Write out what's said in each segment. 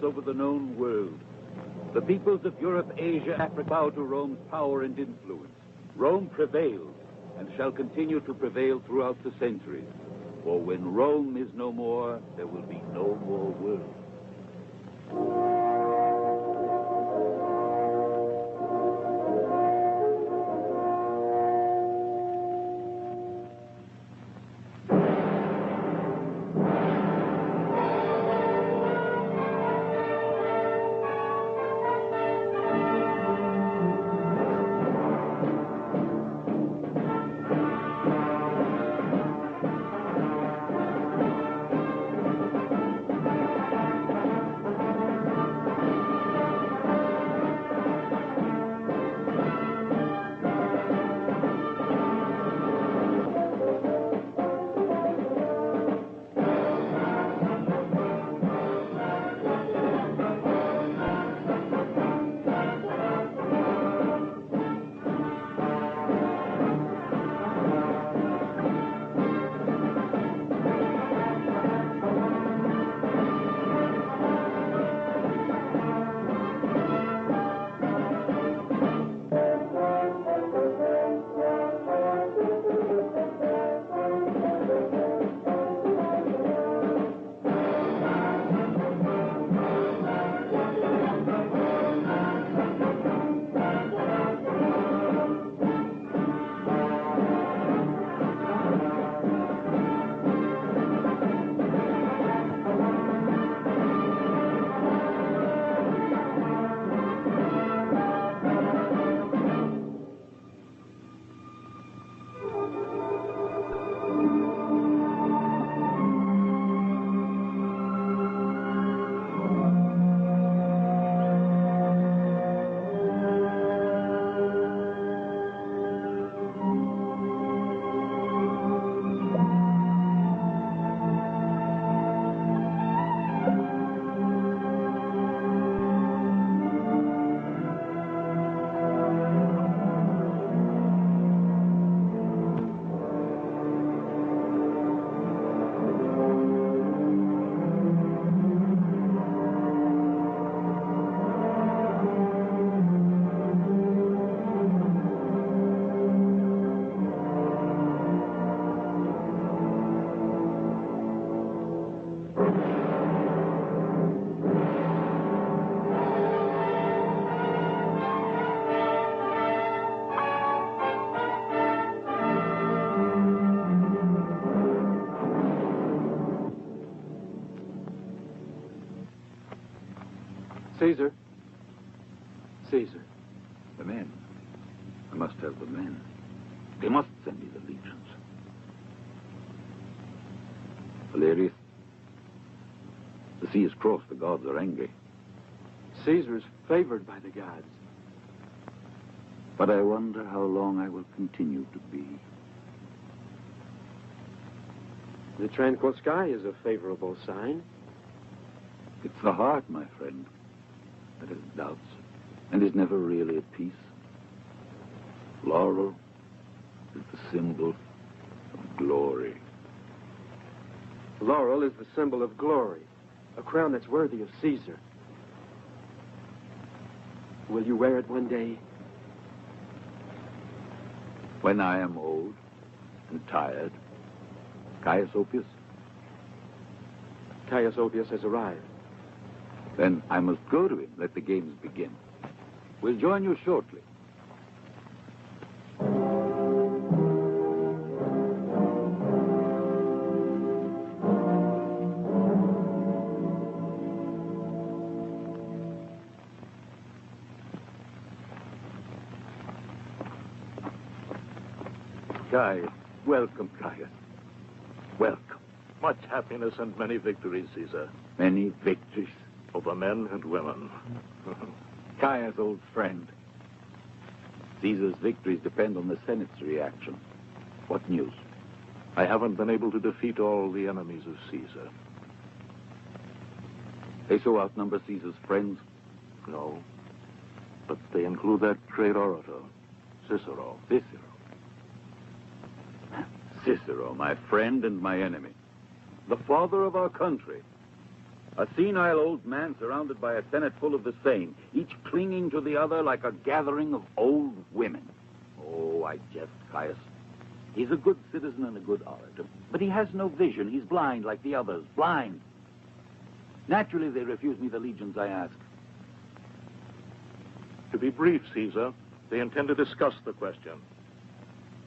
over the known world. The peoples of Europe, Asia, Africa bow to Rome's power and influence. Rome prevails and shall continue to prevail throughout the centuries. For when Rome is no more, there will be no more world. Caesar. Caesar. The men. I must have the men. They must send me the legions. Valerius, the sea is crossed. The gods are angry. Caesar's favored by the gods. But I wonder how long I will continue to be. The tranquil sky is a favorable sign. It's the heart, my friend, that has doubts and is never really at peace. Laurel is the symbol of glory. Laurel is the symbol of glory, a crown that's worthy of Caesar. Will you wear it one day? When I am old and tired, Caius Oppius? Caius Oppius has arrived. Then I must go to him. Let the games begin. We'll join you shortly. Caius, welcome, Caius. Welcome. Much happiness and many victories, Caesar. Many victories. Over men and women. Caius, old friend. Caesar's victories depend on the Senate's reaction. What news? I haven't been able to defeat all the enemies of Caesar. They so outnumber Caesar's friends? No. But they include that great orator, Cicero. Cicero, my friend and my enemy. The father of our country. A senile old man surrounded by a senate full of the same, each clinging to the other like a gathering of old women. Oh, I jest, Caius. He's a good citizen and a good orator, but he has no vision. He's blind like the others, blind. Naturally, they refuse me the legions I ask. To be brief, Caesar, they intend to discuss the question.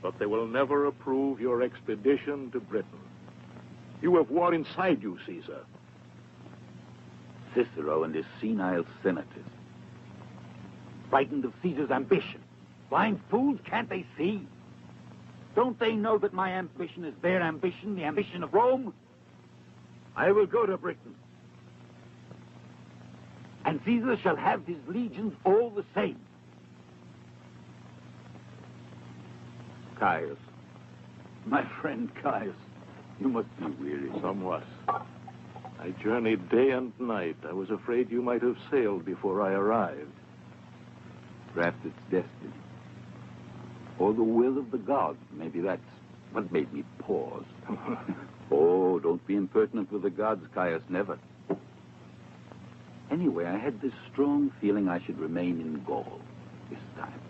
But they will never approve your expedition to Britain. You have war inside you, Caesar. Cicero and his senile senators. Frightened of Caesar's ambition. Blind fools, can't they see? Don't they know that my ambition is their ambition, the ambition of Rome? I will go to Britain. And Caesar shall have his legions all the same. Caius. My friend Caius. You must be weary. Somewhat. I journeyed day and night. I was afraid you might have sailed before I arrived. Perhaps it's destiny. Or the will of the gods. Maybe that's what made me pause. Oh, don't be impertinent with the gods, Caius. Never. Anyway, I had this strong feeling I should remain in Gaul this time.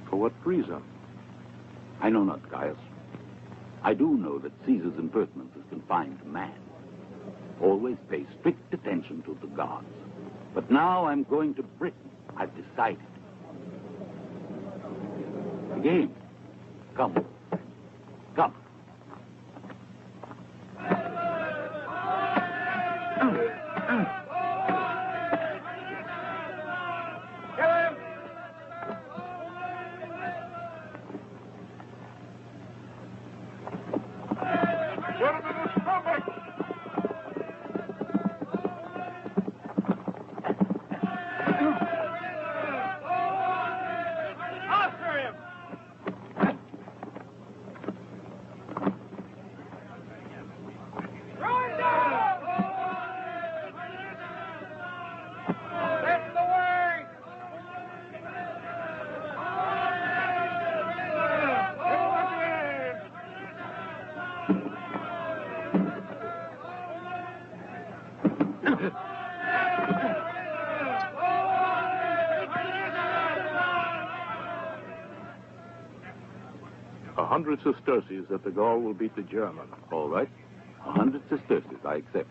For what reason? I know not, Caius. I do know that Caesar's impertinence is confined to man. Always pay strict attention to the gods. But now I'm going to Britain. I've decided. Again. Come. Come. A 100 sesterces that the Gaul will beat the German. All right. 100 sesterces, I accept.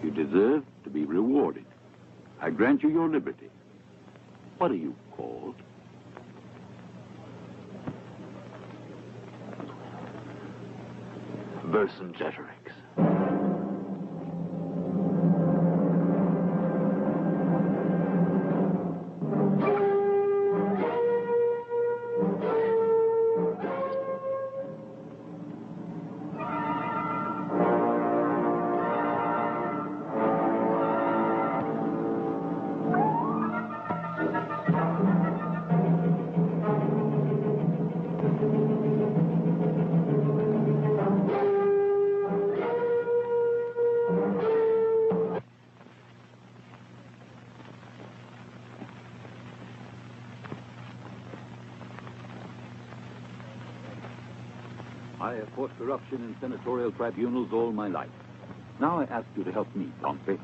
You deserve to be rewarded. I grant you your liberty. What are you called? Vercingetorix. I have fought corruption in senatorial tribunals all my life. Now I ask you to help me, Pompey.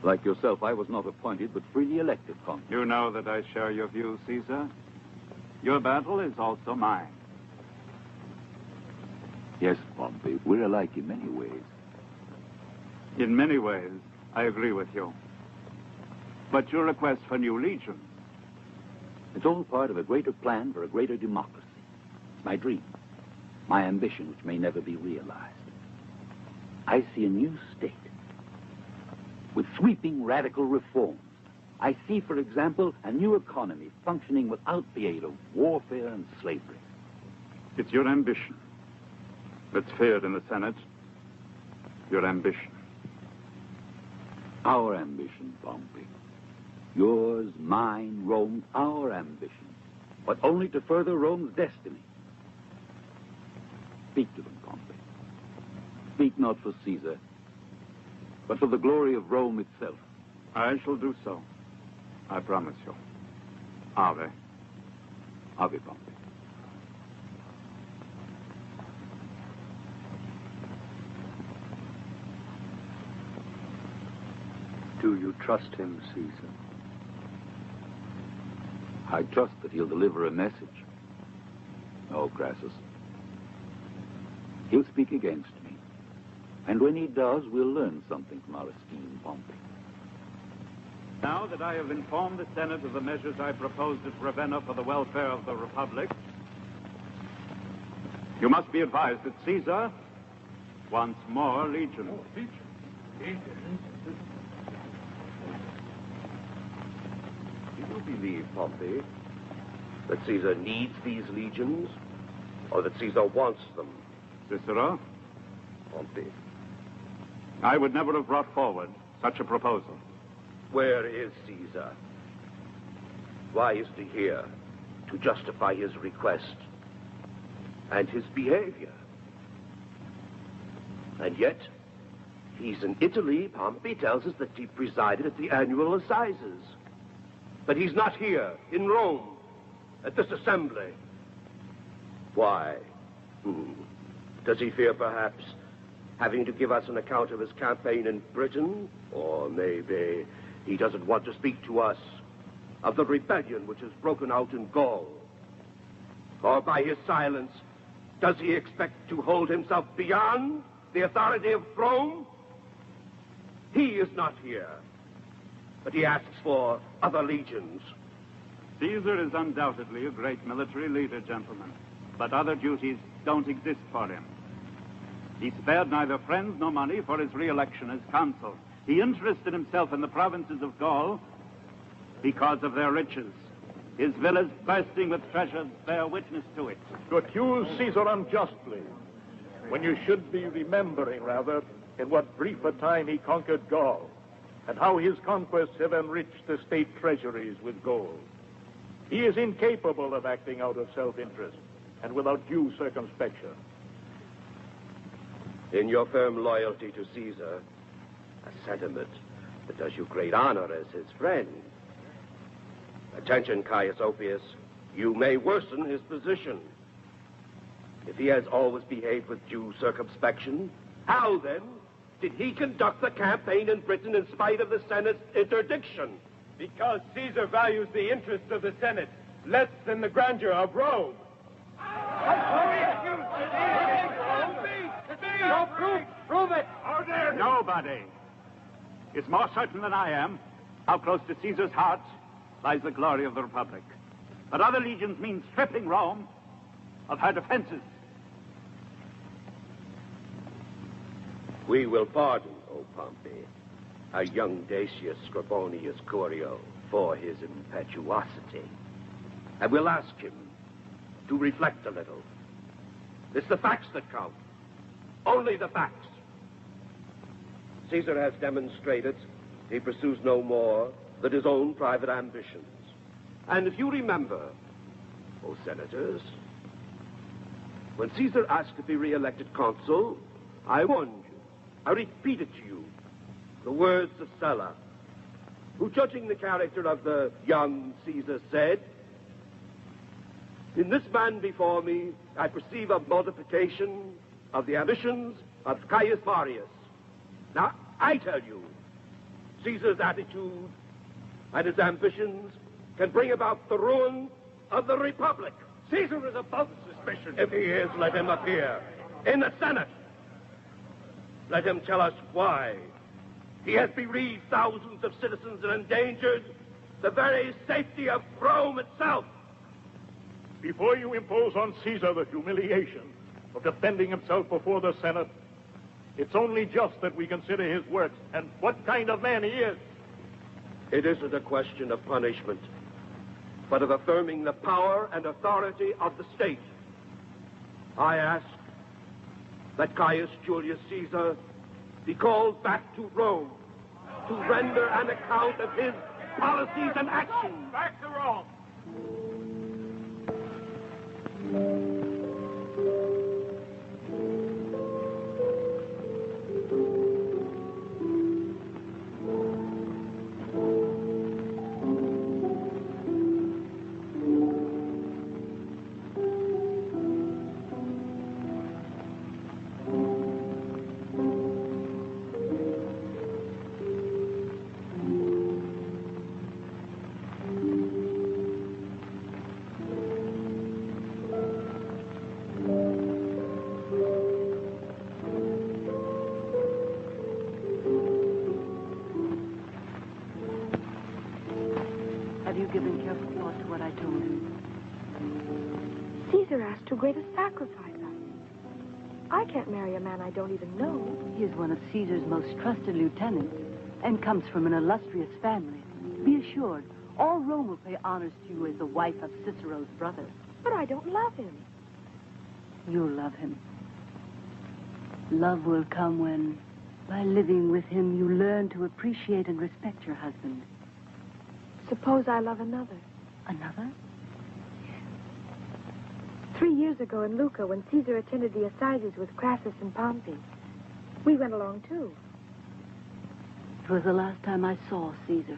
Like yourself, I was not appointed, but freely elected, Pompey. You know that I share your view, Caesar. Your battle is also mine. Yes, Pompey, we're alike in many ways. In many ways, I agree with you. But your request for new legions... It's all part of a greater plan for a greater democracy. My dream. My ambition, which may never be realized. I see a new state with sweeping radical reforms. I see, for example, a new economy functioning without the aid of warfare and slavery. It's your ambition that's feared in the Senate. Your ambition. Our ambition, Pompey. Yours, mine, Rome's, our ambition. But only to further Rome's destiny. Speak to them, Pompey. Speak not for Caesar, but for the glory of Rome itself. I shall do so. I promise you. Ave. Ave, Pompey. Do you trust him, Caesar? I trust that he'll deliver a message. No, Crassus. He'll speak against me. And when he does, we'll learn something from our esteemed Pompey. Now that I have informed the Senate of the measures I propose as Ravenna for the welfare of the Republic, you must be advised that Caesar wants more legions. Do you believe, Pompey, that Caesar needs these legions, or that Caesar wants them? Cicero, Pompey, I would never have brought forward such a proposal. where is Caesar? Why isn't he here to justify his request and his behavior? And yet, he's in Italy. Pompey tells us that he presided at the annual assizes. But he's not here, in Rome, at this assembly. Why? Does he fear, perhaps, having to give us an account of his campaign in Britain? Or maybe he doesn't want to speak to us of the rebellion which has broken out in Gaul? Or by his silence, does he expect to hold himself beyond the authority of Rome? He is not here, but he asks for other legions. Caesar is undoubtedly a great military leader, gentlemen, but other duties don't exist for him. He spared neither friends nor money for his re-election as consul. He interested himself in the provinces of Gaul because of their riches. His villas bursting with treasures bear witness to it. To accuse Caesar unjustly, when you should be remembering, rather, in what brief a time he conquered Gaul, and how his conquests have enriched the state treasuries with gold. He is incapable of acting out of self-interest and without due circumspection. In your firm loyalty to Caesar, a sentiment that does you great honor as his friend. Attention, Caius Oppius. You may worsen his position. If he has always behaved with due circumspection, how then did he conduct the campaign in Britain in spite of the Senate's interdiction? Because Caesar values the interests of the Senate less than the grandeur of Rome. Prove it! Order! Nobody is more certain than I am how close to Caesar's heart lies the glory of the Republic. But other legions mean stripping Rome of her defenses. We will pardon, O Pompey, a young Dacius Scribonius Curio for his impetuosity. And we'll ask him to reflect a little. It's the facts that count. Only the facts. Caesar has demonstrated he pursues no more than his own private ambitions. And if you remember, O senators, when Caesar asked to be re-elected consul, I warned you. I repeat it to you, the words of Sulla, who, judging the character of the young Caesar, said, In this man before me, I perceive a modification of the ambitions of Caius Marius. Now, I tell you, Caesar's attitude and his ambitions can bring about the ruin of the Republic. Caesar is above suspicion. If he is, let him appear in the Senate. Let him tell us why he has bereaved thousands of citizens and endangered the very safety of Rome itself. Before you impose on Caesar the humiliation of defending himself before the Senate, it's only just that we consider his works and what kind of man he is. It isn't a question of punishment, but of affirming the power and authority of the state. I ask that Caius Julius Caesar be called back to Rome to render an account of his policies and actions. Back to Rome. Have you given careful thought to what I told you? Caesar asked too great a sacrifice. I can't marry a man I don't even know. He is one of Caesar's most trusted lieutenants and comes from an illustrious family. Be assured, all Rome will pay honors to you as the wife of Cicero's brother. But I don't love him. You'll love him. Love will come when, by living with him, you learn to appreciate and respect your husband. Suppose I love another. Another? 3 years ago in Lucca, when Caesar attended the assizes with Crassus and Pompey, we went along too. It was the last time I saw Caesar.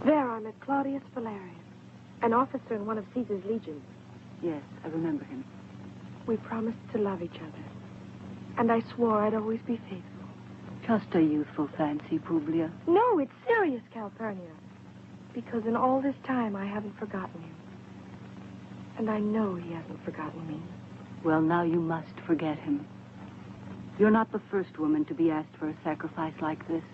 There I met Claudius Valerius, an officer in one of Caesar's legions. Yes, I remember him. We promised to love each other, and I swore I'd always be faithful. Just a youthful fancy, Publia. No, it's serious, Calpurnia. Because in all this time, I haven't forgotten him. And I know he hasn't forgotten me. Well, now you must forget him. You're not the first woman to be asked for a sacrifice like this.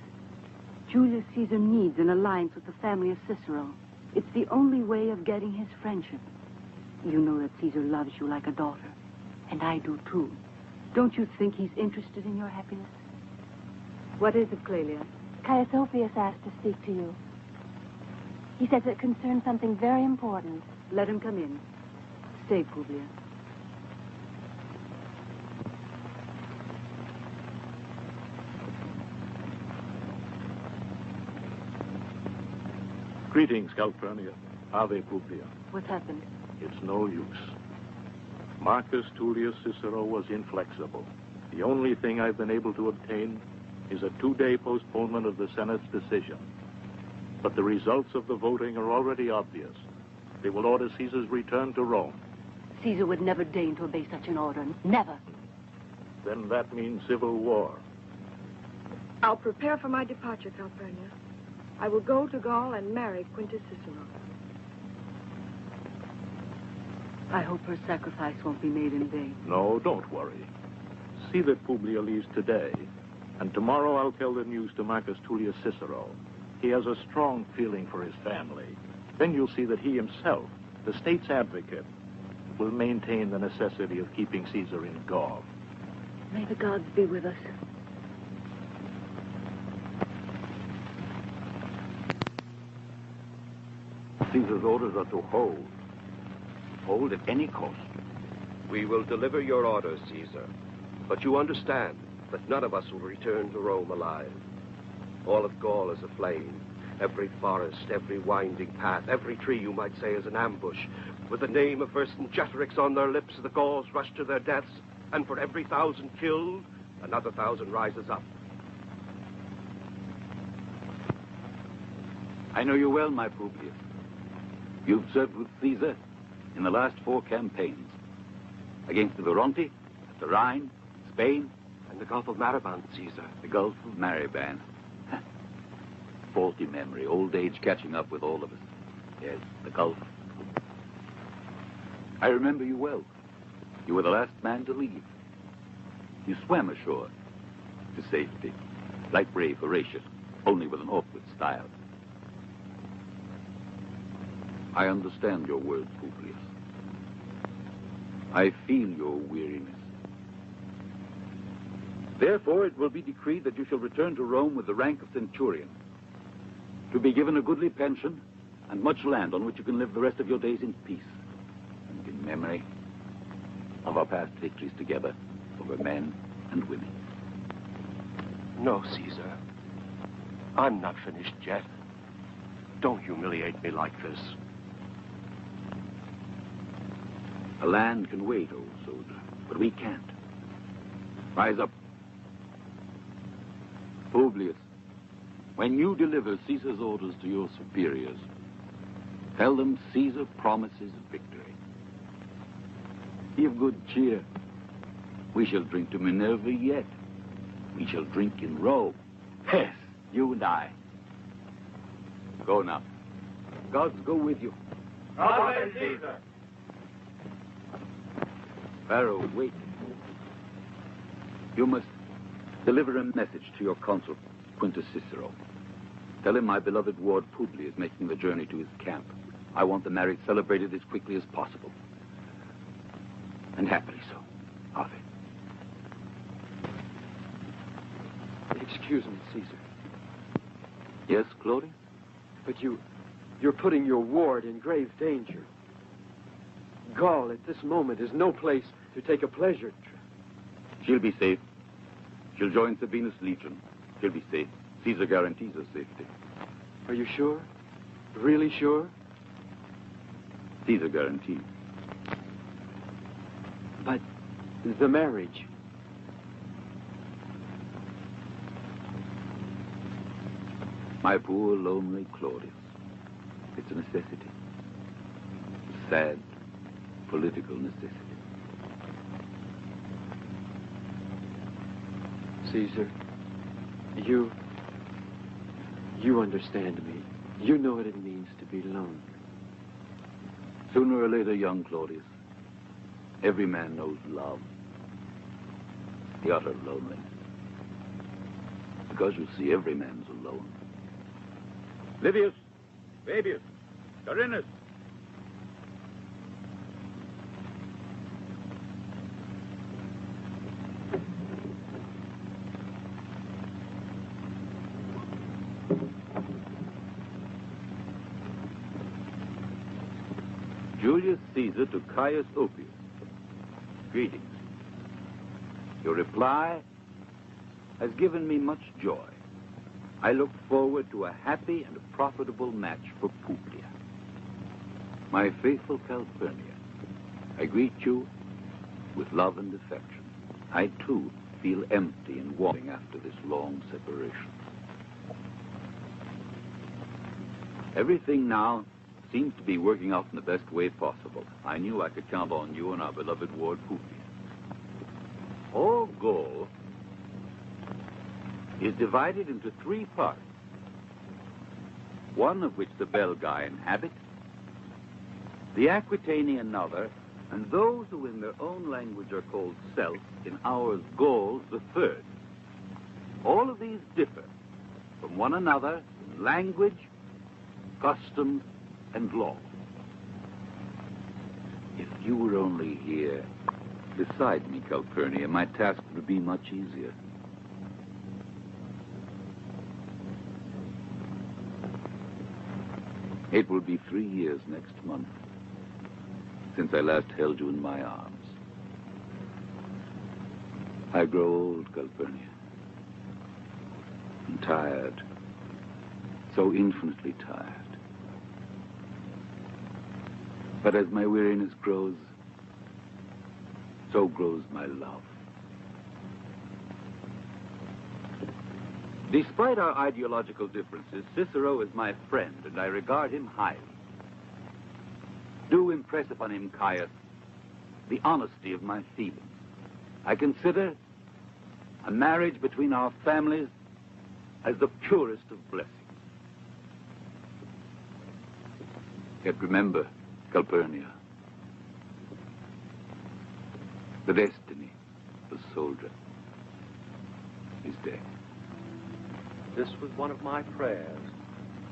Julius Caesar needs an alliance with the family of Cicero. It's the only way of getting his friendship. You know that Caesar loves you like a daughter. And I do, too. Don't you think he's interested in your happiness? What is it, Clelia? Caius Ophius asked to speak to you. He says it concerns something very important. Let him come in. Stay, Publia. Greetings, Calpurnia. Ave Publia. What happened? It's no use. Marcus Tullius Cicero was inflexible. The only thing I've been able to obtain is a 2-day postponement of the Senate's decision. But the results of the voting are already obvious. They will order Caesar's return to Rome. Caesar would never deign to obey such an order. Never. Then that means civil war. I'll prepare for my departure, Calpurnia. I will go to Gaul and marry Quintus Cicero. I hope her sacrifice won't be made in vain. No, don't worry. See that Publia leaves today, and tomorrow I'll tell the news to Marcus Tullius Cicero. He has a strong feeling for his family. Then you'll see that he himself, the state's advocate, will maintain the necessity of keeping Caesar in Gaul. May the gods be with us. Caesar's orders are to hold. Hold at any cost. We will deliver your orders, Caesar. But you understand that none of us will return to Rome alive. All of Gaul is aflame. Every forest, every winding path, every tree, you might say, is an ambush. With the name of Vercingetorix on their lips, the Gauls rush to their deaths, and for every 1,000 killed, another 1,000 rises up. I know you well, my Publius. You've served with Caesar in the last 4 campaigns. Against the Veronti, the Rhine, Spain. And the Gulf of Mariband, Caesar. The Gulf of Mariband. Faulty memory, old age catching up with all of us. Yes, the Gulf. I remember you well. You were the last man to leave. You swam ashore to safety, like brave Horatius, only with an awkward style. I understand your words, Publius. I feel your weariness. Therefore, it will be decreed that you shall return to Rome with the rank of centurion, to be given a goodly pension and much land on which you can live the rest of your days in peace and in memory of our past victories together over men and women. No, Caesar. I'm not finished yet. Don't humiliate me like this. A land can wait, old soldier, but we can't. Rise up. Publius, when you deliver Caesar's orders to your superiors, tell them Caesar promises victory. Be of good cheer. We shall drink to Minerva yet. We shall drink in Rome. Yes, you and I. Go now. Gods go with you. Amen, Caesar. Pharaoh, wait. You must deliver a message to your consul, Quintus Cicero. Tell him my beloved ward Publius is making the journey to his camp. I want the marriage celebrated as quickly as possible. And happily so. Arthur. Excuse me, Caesar. Yes, Claudius? But you're putting your ward in grave danger. Gaul at this moment is no place to take a pleasure trip. She'll be safe. She'll join Sabinus' legion. She'll be safe. Caesar guarantees her safety. Are you sure? Really sure? Caesar guarantees. But the marriage. My poor, lonely Claudius. It's a necessity. A sad, political necessity. Caesar, you understand me. You know what it means to be lonely. Sooner or later, young Claudius, every man knows love. The utter loneliness. Because you see, every man's alone. Livius, Fabius, Carinus. Julius Caesar to Caius Oppius. Greetings. Your reply has given me much joy. I look forward to a happy and profitable match for Publia. My faithful Calpurnia, I greet you with love and affection. I, too, feel empty and wanting after this long separation. Everything now seems to be working out in the best way possible. I knew I could count on you and our beloved ward Publius. All Gaul is divided into 3 parts, one of which the Belgae inhabit, the Aquitani another, and those who in their own language are called Celts, in ours Gauls, the 3rd. All of these differ from one another in language, customs, and law. If you were only here beside me, Calpurnia, my task would be much easier. It will be 3 years next month since I last held you in my arms. I grow old, Calpurnia, and tired, so infinitely tired. But as my weariness grows, so grows my love. Despite our ideological differences, Cicero is my friend, and I regard him highly. impress upon him, Caius, the honesty of my feelings. I consider a marriage between our families as the purest of blessings. Yet remember, Calpurnia, the destiny of the soldier is death. This was one of my prayers.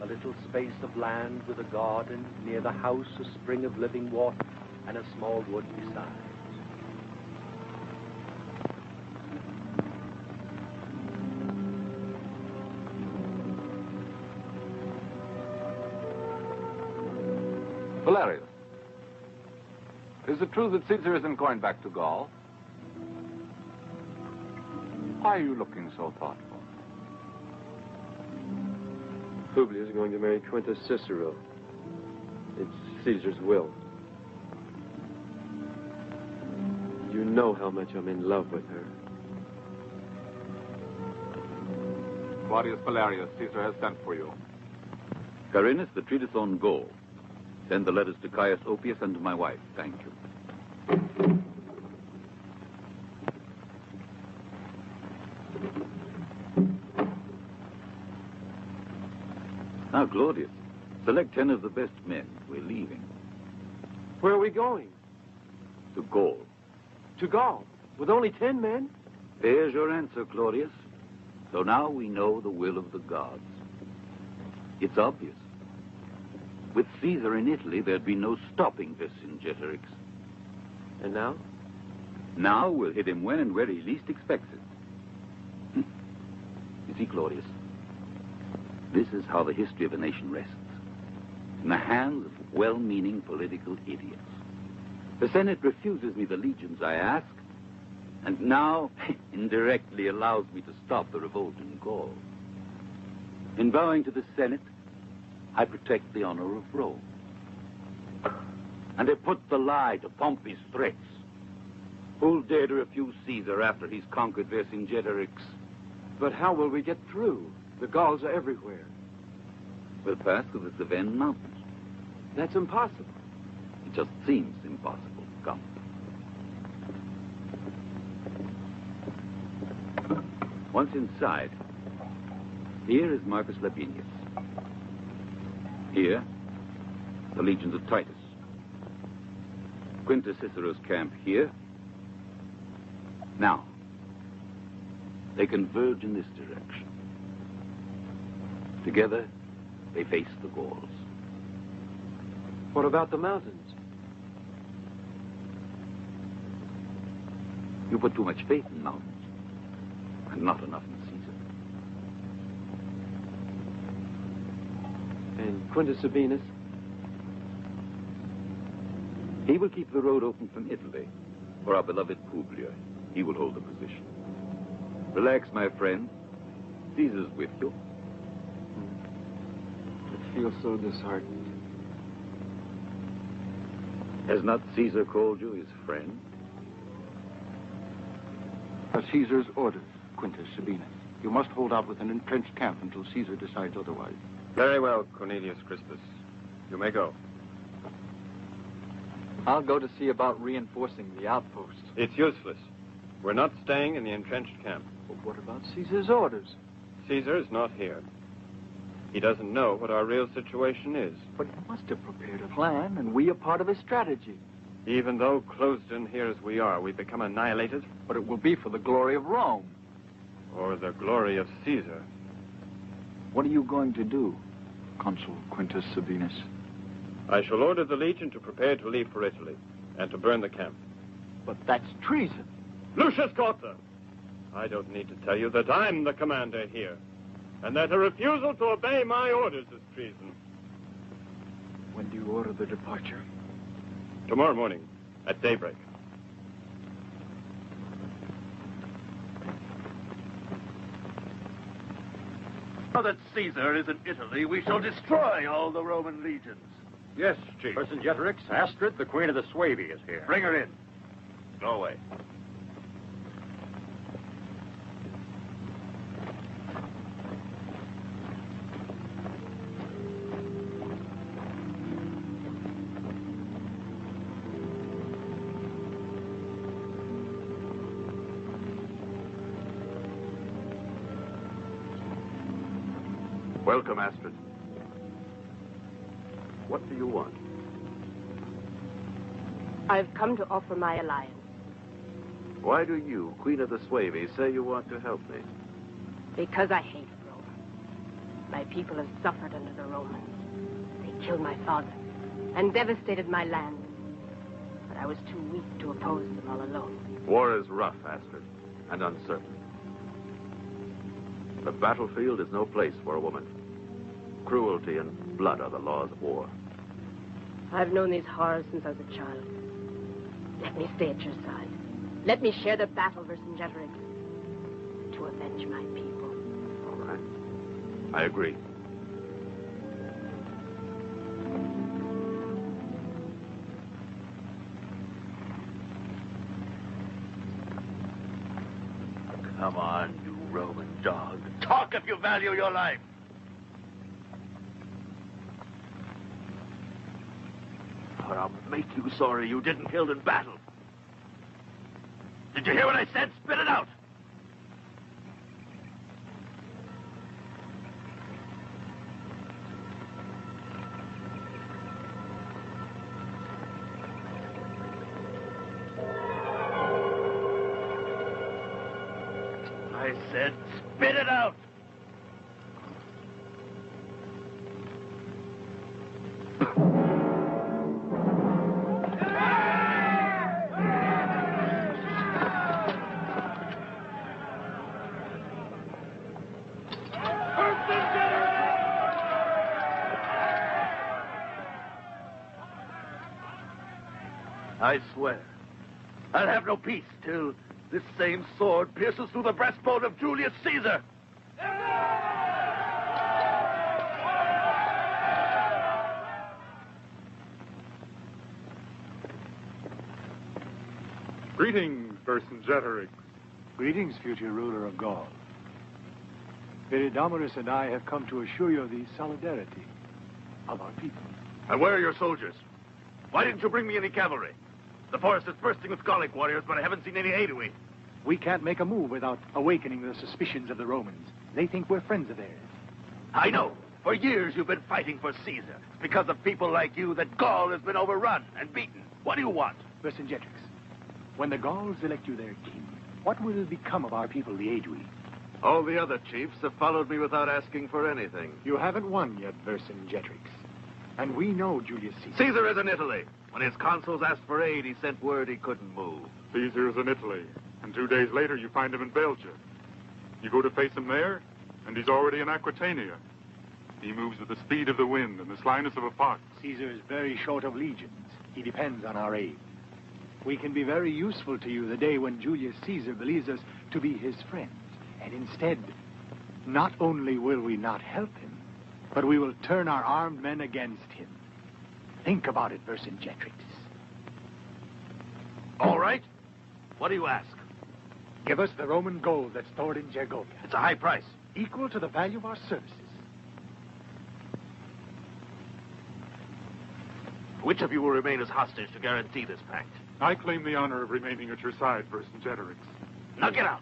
A little space of land with a garden, near the house a spring of living water, and a small wood beside. Valerius, is it true that Caesar isn't going back to Gaul? Why are you looking so thoughtful? Publius is going to marry Quintus Cicero. It's Caesar's will. You know how much I'm in love with her. Claudius Valerius, Caesar has sent for you. Carinus, the treatise on Gaul. Send the letters to Caius Oppius and to my wife. Thank you. Now, Claudius, select 10 of the best men. We're leaving. Where are we going? To Gaul. To Gaul? With only 10 men? There's your answer, Claudius. So now we know the will of the gods. It's obvious. With Caesar in Italy, there'd be no stopping Vercingetorix. And now? Now we'll hit him when and where he least expects it. You see, Claudius, this is how the history of a nation rests. In the hands of well-meaning political idiots. The Senate refuses me the legions I ask, and now indirectly allows me to stop the revolt in Gaul. In bowing to the Senate, I protect the honor of Rome. And I put the lie to Pompey's threats. Who'll dare to refuse Caesar after he's conquered Vercingetorix? But how will we get through? The Gauls are everywhere. We'll pass through the Cevennes Mountains. That's impossible. It just seems impossible. Come. Once inside, here is Marcus Labienus. Here, the legions of Titus. Quintus Cicero's camp here. Now, they converge in this direction. Together, they face the Gauls. What about the mountains? You put too much faith in mountains, and not enough in Caesar. And Quintus Sabinus? He will keep the road open from Italy for our beloved Publius. He will hold the position. Relax, my friend. Caesar's with you. I feel so disheartened. Has not Caesar called you his friend? Are Caesar's orders, Quintus Sabinus. You must hold out with an entrenched camp until Caesar decides otherwise. Very well, Cornelius Crispus. You may go. I'll go to see about reinforcing the outpost. It's useless. We're not staying in the entrenched camp. But what about Caesar's orders? Caesar is not here. He doesn't know what our real situation is. But he must have prepared a plan, and we are part of his strategy. Even though closed in here as we are, we become annihilated. But it will be for the glory of Rome. Or the glory of Caesar. What are you going to do, Consul Quintus Sabinus? I shall order the legion to prepare to leave for Italy, and to burn the camp. But that's treason. Lucius Cotta! I don't need to tell you that I'm the commander here, and that a refusal to obey my orders is treason. When do you order the departure? Tomorrow morning, at daybreak. Now that Caesar is in Italy, we shall destroy all the Roman legions. Yes, Chief. Vercingetorix, Astrid, the Queen of the Suevi, is here. Bring her in. Go away. Welcome, Astrid. What do you want? I've come to offer my alliance. Why do you, Queen of the Suevi, say you want to help me? Because I hate Rome. My people have suffered under the Romans. They killed my father and devastated my land. But I was too weak to oppose them all alone. War is rough, Astrid, and uncertain. The battlefield is no place for a woman. Cruelty and blood are the laws of war. I've known these horrors since I was a child. Let me stay at your side. Let me share the battle, Vercingetorix, to avenge my people. All right. I agree. Come on, you Roman dog. Talk if you value your life. Or I'll make you sorry you didn't kill in battle. Did you hear what I said? Spit it out. I said, spit it out. I swear, I'll have no peace till this same sword pierces through the breastbone of Julius Caesar. Greetings, Vercingetorix. Greetings, future ruler of Gaul. Viridomarus and I have come to assure you of the solidarity of our people. And where are your soldiers? Why didn't you bring me any cavalry? The forest is bursting with Gallic warriors, but I haven't seen any Aedui. We can't make a move without awakening the suspicions of the Romans. They think we're friends of theirs. I know. For years you've been fighting for Caesar. It's because of people like you that Gaul has been overrun and beaten. What do you want? Vercingetorix, when the Gauls elect you their king, what will become of our people, the Aedui? All the other chiefs have followed me without asking for anything. You haven't won yet, Vercingetorix. And we know Julius Caesar. Caesar is in Italy. When his consuls asked for aid, he sent word he couldn't move. Caesar is in Italy, and 2 days later you find him in Belgium. You go to face him there, and he's already in Aquitania. He moves with the speed of the wind and the slyness of a fox. Caesar is very short of legions. He depends on our aid. We can be very useful to you the day when Julius Caesar believes us to be his friends. And instead, not only will we not help him, but we will turn our armed men against him. Think about it, Vercingetorix. All right. What do you ask? Give us the Roman gold that's stored in Gergovia. It's a high price. Equal to the value of our services. Which of you will remain as hostage to guarantee this pact? I claim the honor of remaining at your side, Vercingetorix. Now get out.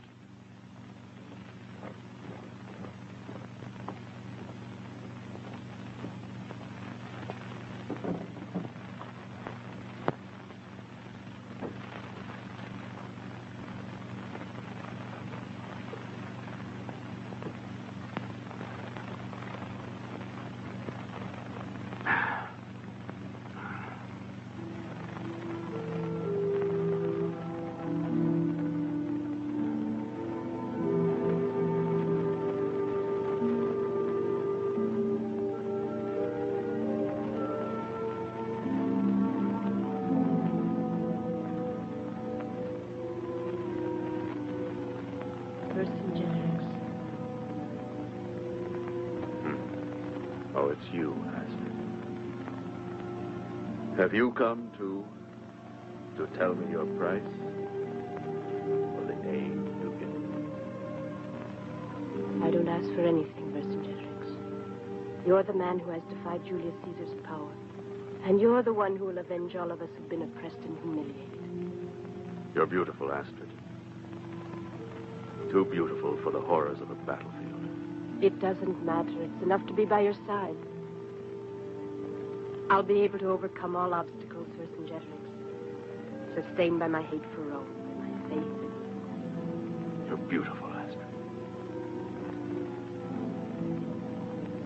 Oh, it's you, Astrid. Have you come to tell me your price? For the aid you give me? I don't ask for anything, Vercingetorix. You're the man who has defied Julius Caesar's power. And you're the one who will avenge all of us who've been oppressed and humiliated. You're beautiful, Astrid. Too beautiful for the horrors of a battlefield. It doesn't matter. It's enough to be by your side. I'll be able to overcome all obstacles, Vercingetorix, sustained by my hate for Rome, my faith. You're beautiful, Astrid.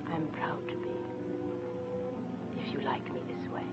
I'm proud to be, if you like me this way.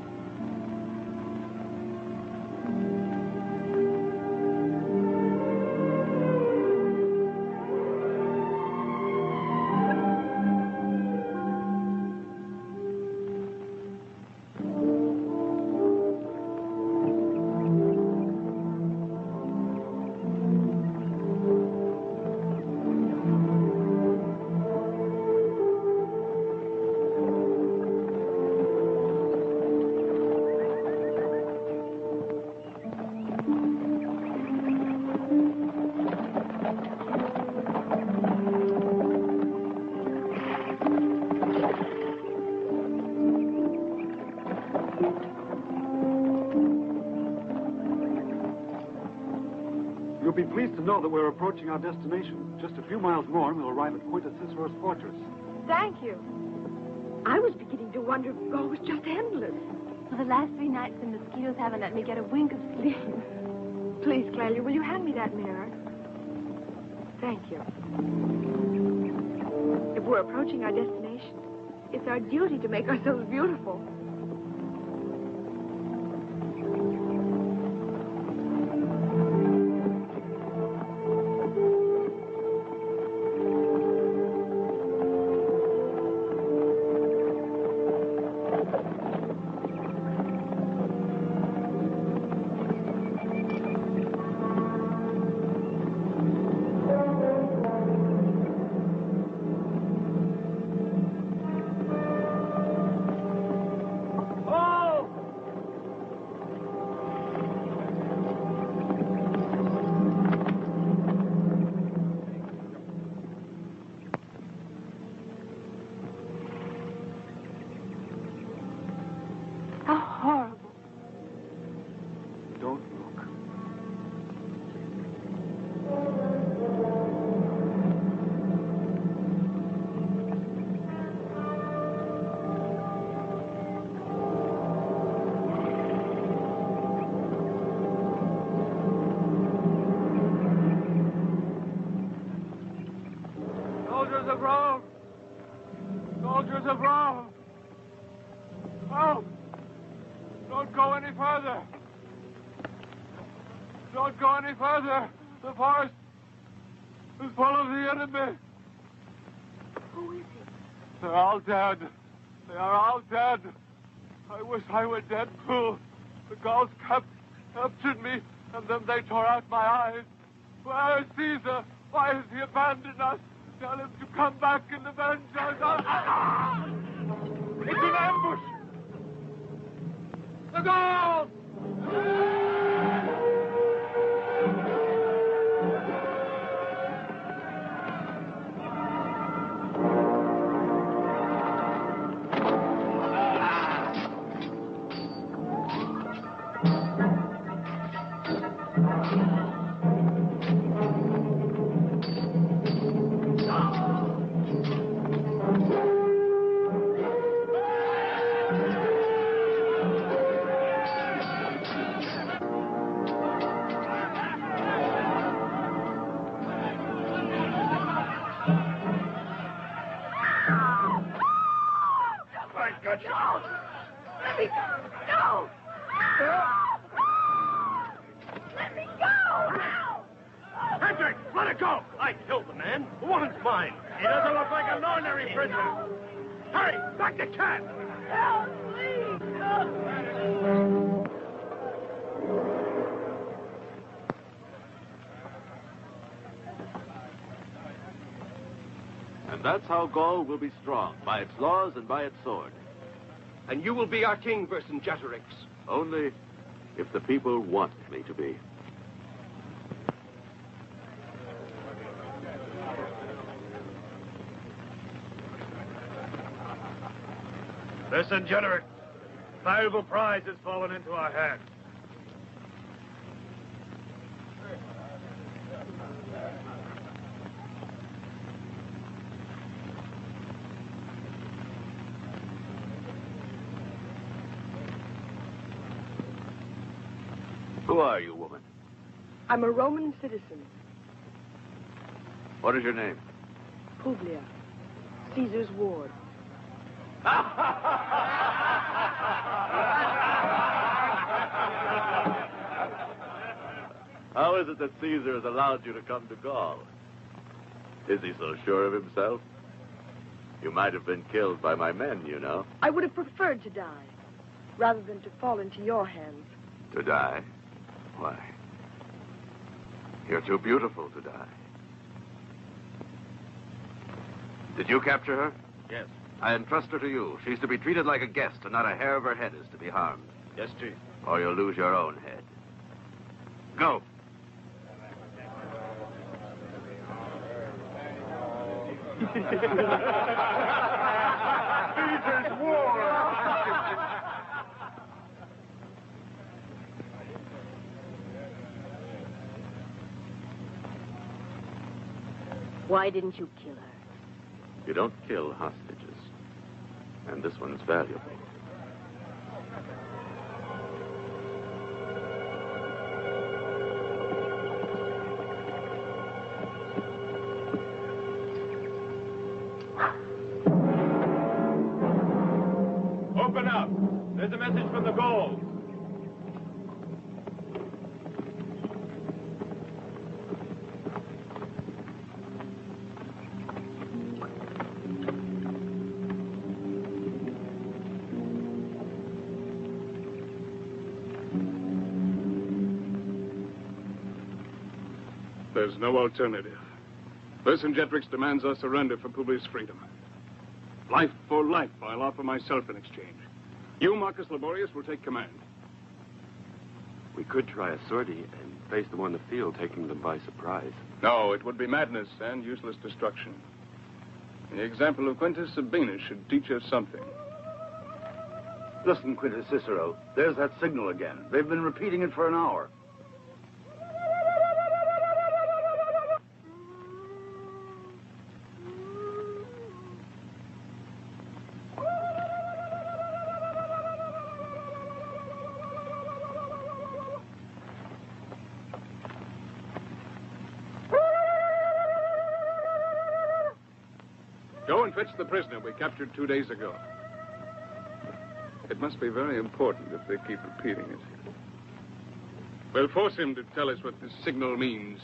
You'll be pleased to know that we're approaching our destination. Just a few miles more and we'll arrive at Quintus Cicero's fortress. Thank you. I was beginning to wonder if Gaul was just endless. For the last 3 nights, the mosquitoes haven't let me get a wink of sleep. Please, Clelia, will you hand me that mirror? Thank you. If we're approaching our destination, it's our duty to make ourselves beautiful. Soldiers of Rome! Soldiers of Rome! Oh! Don't go any further! Don't go any further! The forest is full of the enemy! Who is he? They're all dead. They are all dead. I wish I were dead too. The Gauls captured me, and then they tore out my eyes. Where is Caesar? Why has he abandoned us? Tell him to come back and avenge us. It's an ambush! The Gauls! And that's how Gaul will be strong, by its laws and by its sword. And you will be our king, Vercingetorix. Only if the people want me to be. Vercingetorix, valuable prize has fallen into our hands. Who are you, woman? I'm a Roman citizen, What is your name? Publia, Caesar's ward. How is it that Caesar has allowed you to come to Gaul? Is he so sure of himself? You might have been killed by my men, you know. I would have preferred to die, rather than to fall into your hands. To die? Why? You're too beautiful to die. Did you capture her? Yes. I entrust her to you. She's to be treated like a guest, and not a hair of her head is to be harmed. Yes, Chief. Or you'll lose your own head. Go. Caesar's war! Why didn't you kill her? You don't kill hostages. And this one's valuable. Open up. There's a message from the Gauls. There's no alternative. Vercingetorix demands our surrender for Publius' freedom. Life for life, I'll offer myself in exchange. You, Marcus Laborius, will take command. We could try a sortie and face them on the field, taking them by surprise. No, it would be madness and useless destruction. The example of Quintus Sabinus should teach us something. Listen, Quintus Cicero. There's that signal again. They've been repeating it for an hour. Go and fetch the prisoner we captured 2 days ago. It must be very important if they keep repeating it. We'll force him to tell us what this signal means.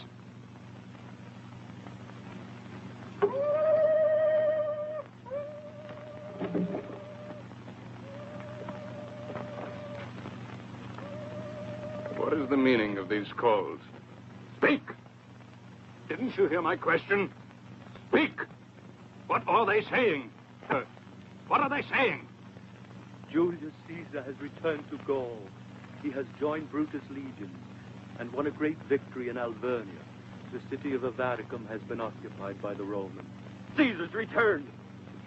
What is the meaning of these calls? Speak! Didn't you hear my question? Speak! What are they saying? What are they saying? Julius Caesar has returned to Gaul. He has joined Brutus' legions and won a great victory in Alvernia. The city of Avaricum has been occupied by the Romans. Caesar's returned.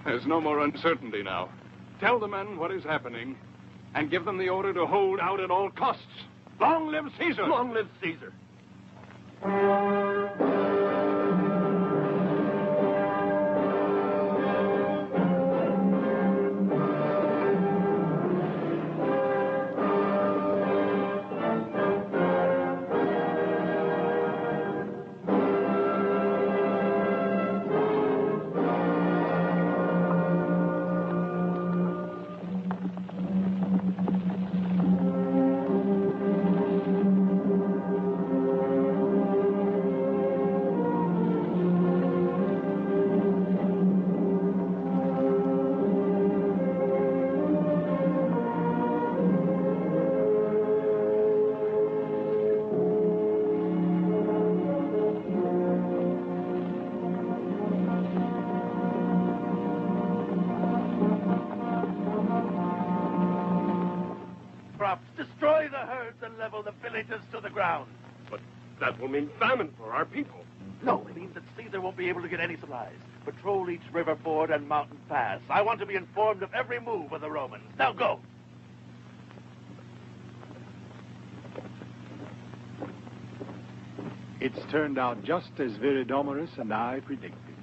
There's no more uncertainty now. Tell the men what is happening and give them the order to hold out at all costs. Long live Caesar! Long live Caesar! Destroy the herds and level the villages to the ground. But that will mean famine for our people. No, it means that Caesar won't be able to get any supplies. Patrol each river ford and mountain pass. I want to be informed of every move of the Romans. Now go. It's turned out just as Viridomarus and I predicted.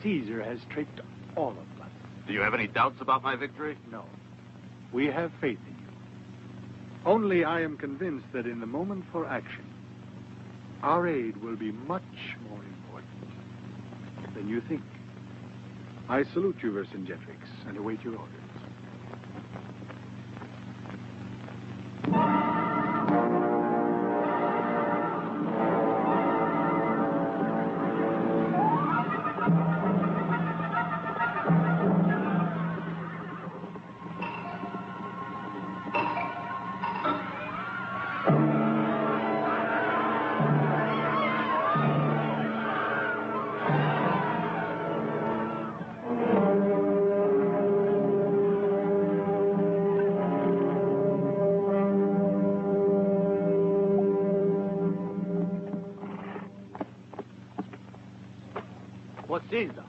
Caesar has tricked all of us. Do you have any doubts about my victory? No. We have faith in you. Only I am convinced that in the moment for action, our aid will be much more important than you think. I salute you, Vercingetorix, and await your orders. What's Caesar?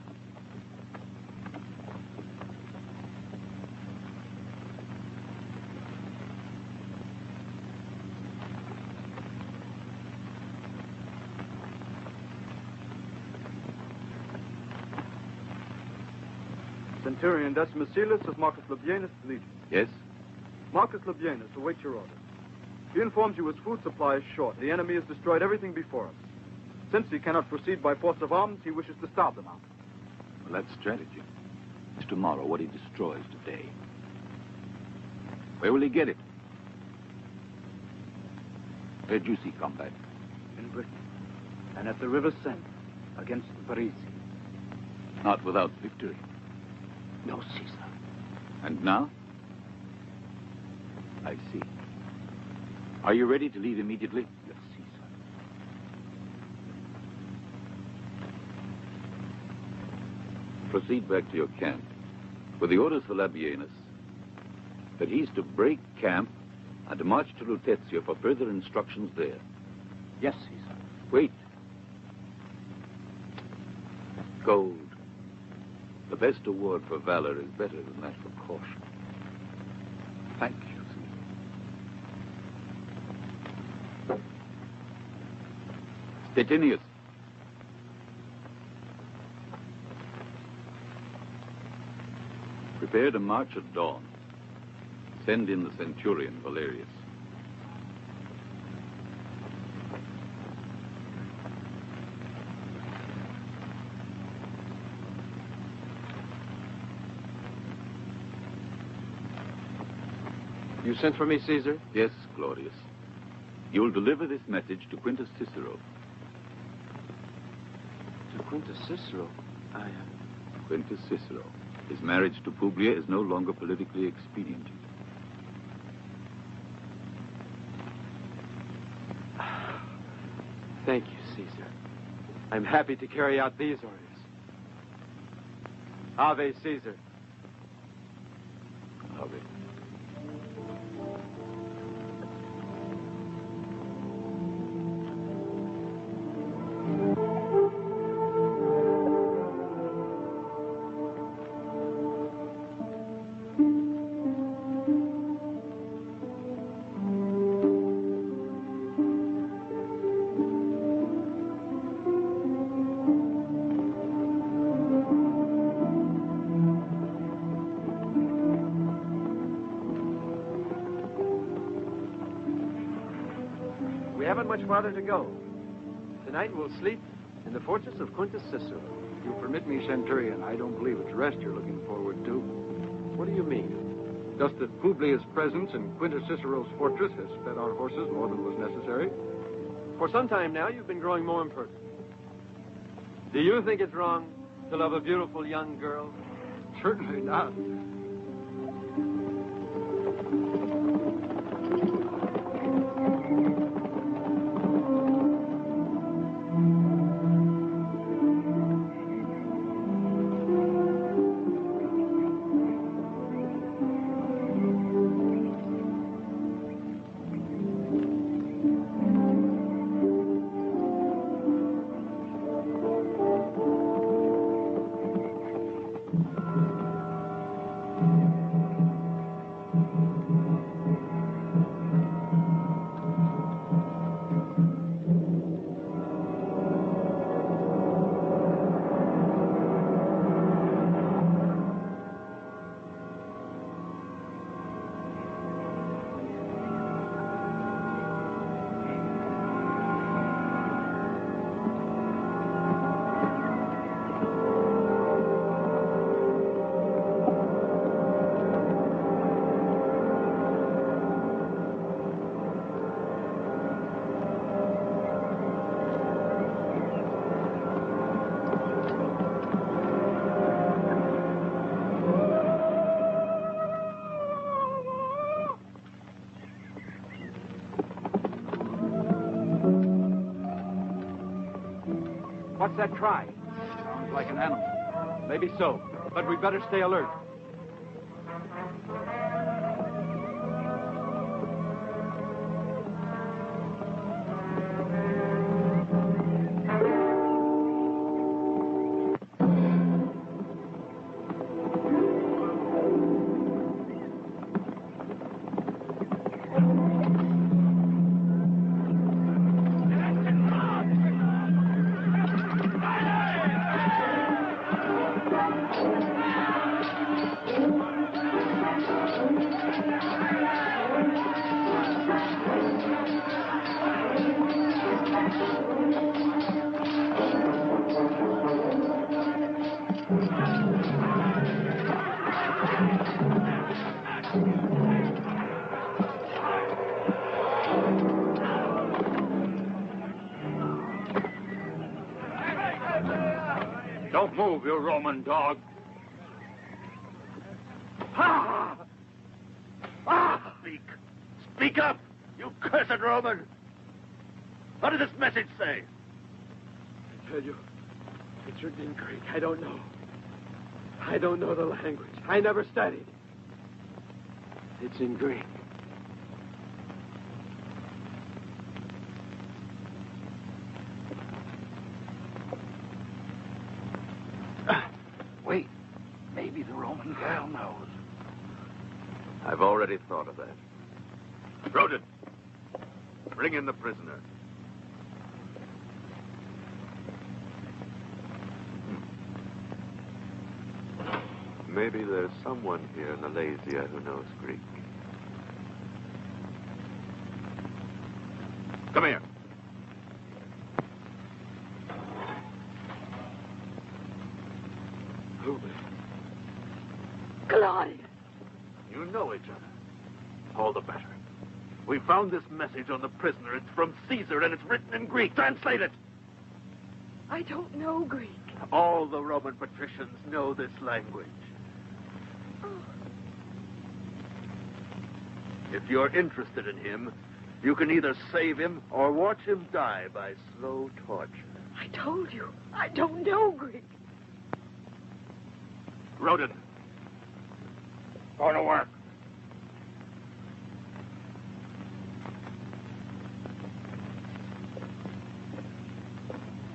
Centurion Decimus Celus of Marcus Labienus' legion. Yes? Marcus Labienus awaits your orders. He informs you his food supply is short. The enemy has destroyed everything before us. Since he cannot proceed by force of arms, he wishes to starve them out. Well, that's strategy. It's tomorrow what he destroys today. Where will he get it? Where'd you see combat? In Britain. And at the River Seine, against the Parisi. Not without victory. No, Caesar. And now? I see. Are you ready to leave immediately? Yes, Caesar. Proceed back to your camp with the orders for Labienus that he's to break camp and to march to Lutetia for further instructions there. Yes, Caesar. Wait. Gold. The best award for valor is better than that for caution. Thank you, Caesar. Stettinius. Prepare to march at dawn. Send in the centurion, Valerius. You sent for me, Caesar? Yes, Claudius. You'll deliver this message to Quintus Cicero. To Quintus Cicero? Quintus Cicero. His marriage to Publia is no longer politically expedient. Thank you, Caesar. I'm happy to carry out these orders. Ave, Caesar. Ave. We haven't much farther to go. Tonight we'll sleep in the fortress of Quintus Cicero. If you permit me, Centurion, I don't believe it's rest you're looking forward to. What do you mean? Just that Publia's presence in Quintus Cicero's fortress has fed our horses more than was necessary. For some time now, you've been growing more impertinent. Do you think it's wrong to love a beautiful young girl? Certainly not. What's that cry? Sounds like an animal. Maybe so, but we'd better stay alert. Don't move, you Roman dog. Speak! Speak up, you cursed Roman! What did this message say? I tell you, it's written in Greek. I don't know. I don't know the language. I never studied. It's in Greek. Wait. Maybe the Roman girl knows. I've already thought of that. Rodin, bring in the prisoner. Maybe there's someone here in Alasia who knows Greek. Come here. Claudius. You know each other. All the better. We found this message on the prisoner. It's from Caesar, and it's written in Greek. Translate it. I don't know Greek. All the Roman patricians know this language. If you're interested in him, you can either save him or watch him die by slow torture. I told you, I don't know Greek. Rodin, go to work.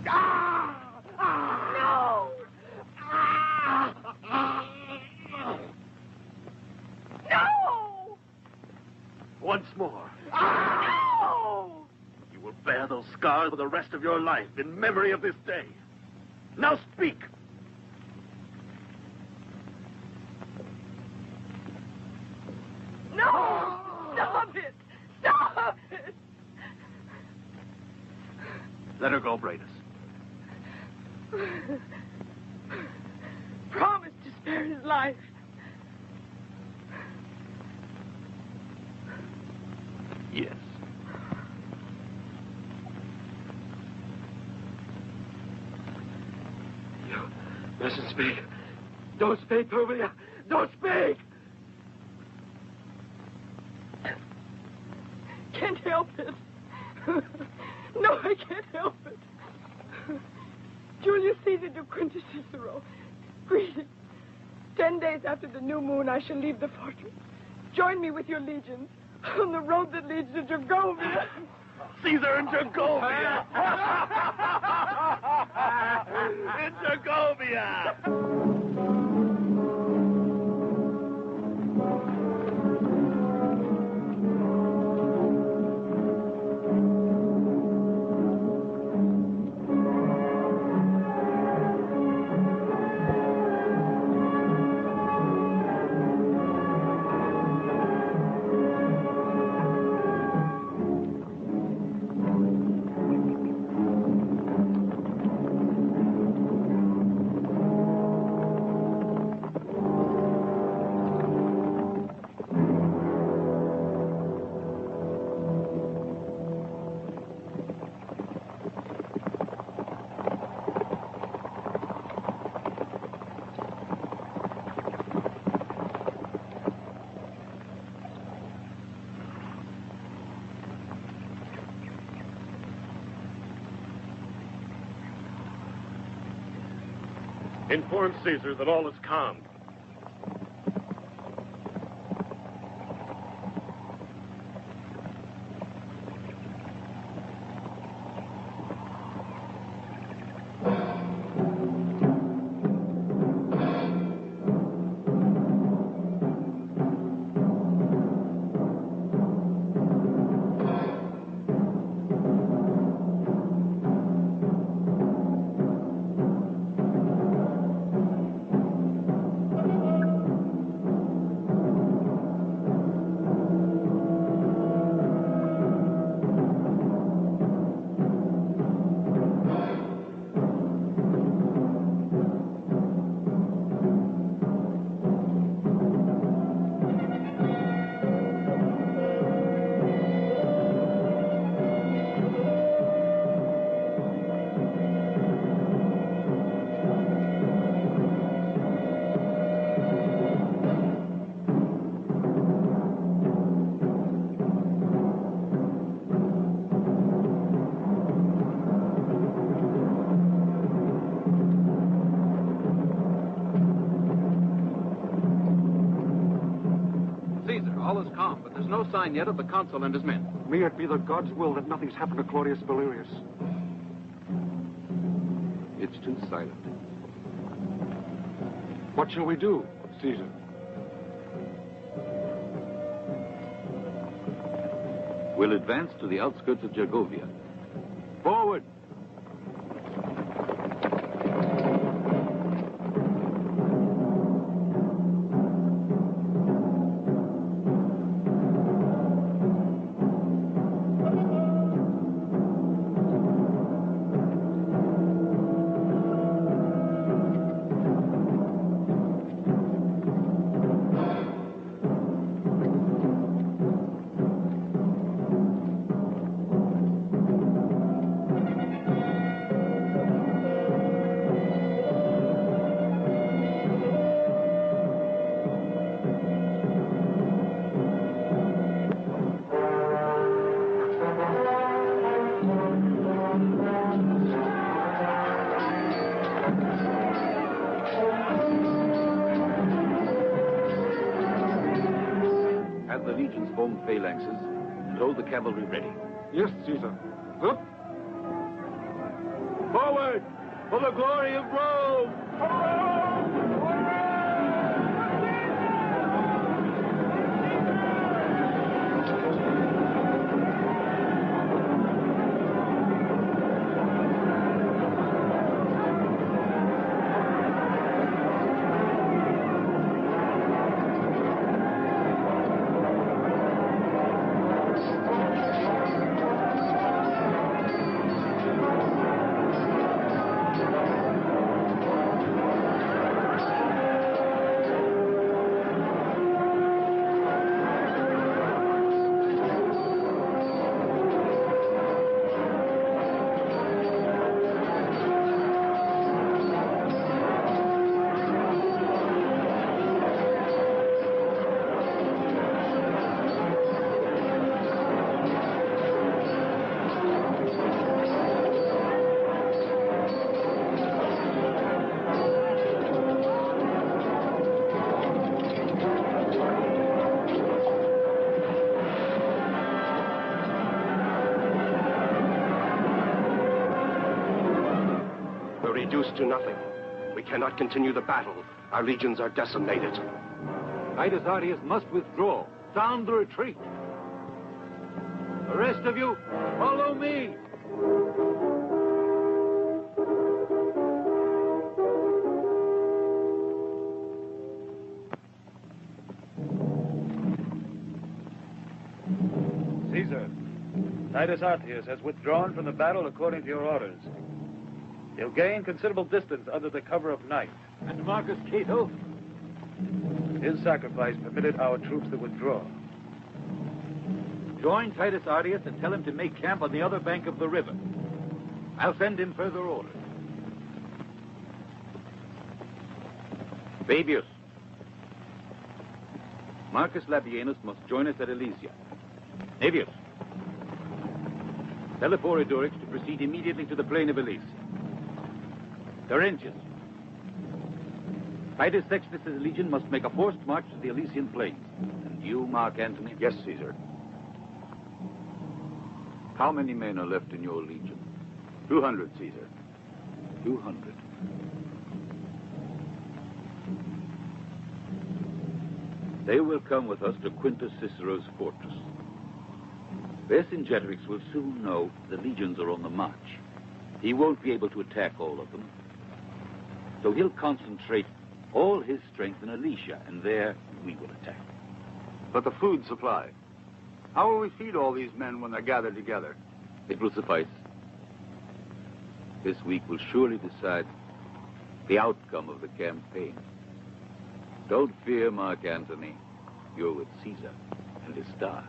No! No! Once more. No! You will bear those scars for the rest of your life in memory of this day. Now speak. No! Stop it! Stop it! Let her go, Bradus. Promise to spare his life. Yes. You mustn't speak. Don't speak, Publia. Don't speak! Can't help it. No, I can't help it. Julius Caesar to Quintus Cicero. Greeting. 10 days after the new moon, I shall leave the fortress. Join me with your legions on the road that leads to Gergovia. Caesar in Gergovia! In Gergovia! Inform Caesar that all is calm. All is calm, but there's no sign yet of the consul and his men. May it be the God's will that nothing's happened to Claudius Valerius. It's too silent. What shall we do, Caesar? We'll advance to the outskirts of Gergovia. Forward! The legions formed phalanxes and hold the cavalry ready. Yes, Caesar. Up! Forward! For the glory of Rome! Reduced to nothing. We cannot continue the battle. Our legions are decimated. Titus Artius must withdraw. Sound the retreat. The rest of you, follow me. Caesar, Titus Artius has withdrawn from the battle according to your orders. He'll gain considerable distance under the cover of night. And Marcus Cato? His sacrifice permitted our troops to withdraw. Join Titus Artius and tell him to make camp on the other bank of the river. I'll send him further orders. Fabius. Marcus Labienus must join us at Alesia. Navius. Tell Apollodorus to proceed immediately to the plain of Alesia. Terentius. Titus Sextus's legion must make a forced march to the Elysian plains. And you, Mark Antony? Yes, Caesar. How many men are left in your legion? 200, Caesar. 200. They will come with us to Quintus Cicero's fortress. Vercingetorix will soon know the legions are on the march. He won't be able to attack all of them. So he'll concentrate all his strength in Alesia, and there we will attack. But the food supply. How will we feed all these men when they're gathered together? It will suffice. This week will surely decide the outcome of the campaign. Don't fear, Mark Antony. You're with Caesar and his star.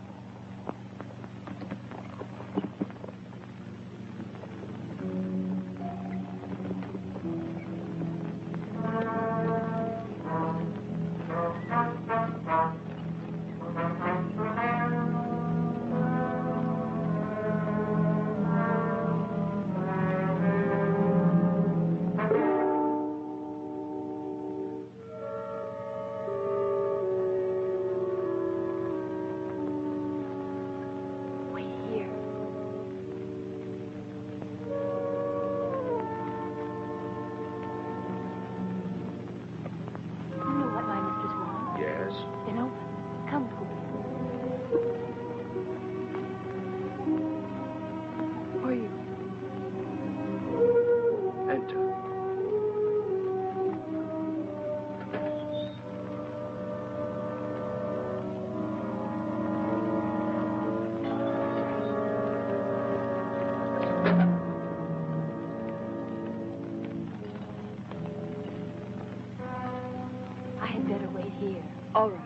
All right.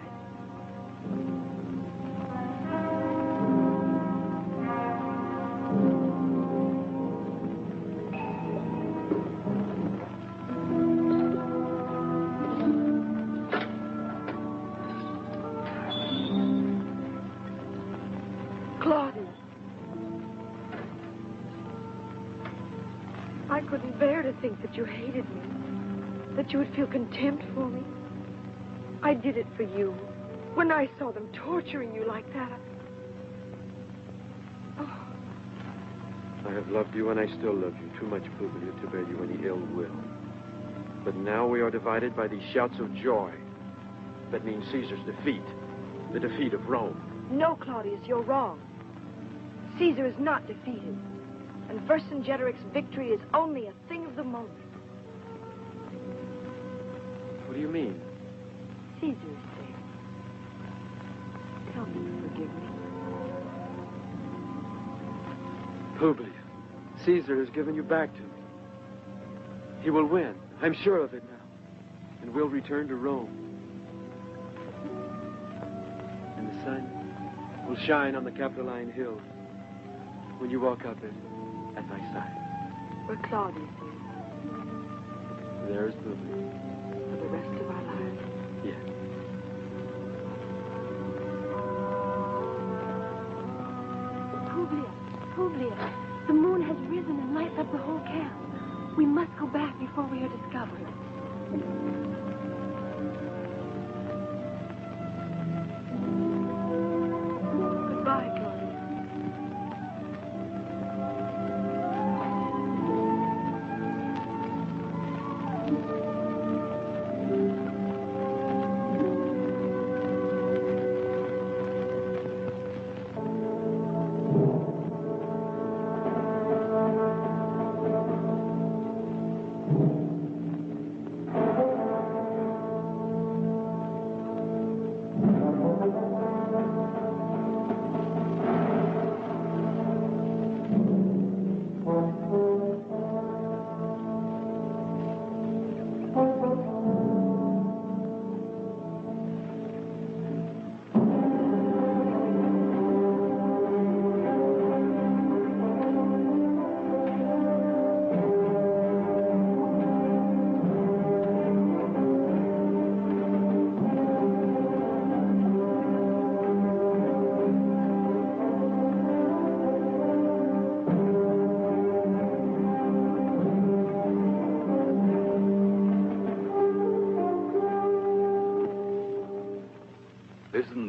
Claudia. I couldn't bear to think that you hated me, that you would feel contempt for me. I did it for you. When I saw them torturing you like that, I have loved you and I still love you too much, Publius, to bear you any ill will. But now we are divided by these shouts of joy. That means Caesar's defeat. The defeat of Rome. No, Claudius, you're wrong. Caesar is not defeated. And Vercingetorix's victory is only a thing of the moment. What do you mean? Caesar is safe. Tell me you forgive me. Publius, Caesar has given you back to me. He will win. I'm sure of it now. And we'll return to Rome. And the sun will shine on the Capitoline Hills when you walk up it at my side. Where Claudius is. There's Publius. For the rest of our lives. Yes. Publius, the moon has risen and lights up the whole camp. We must go back before we are discovered. Goodbye, Claudia.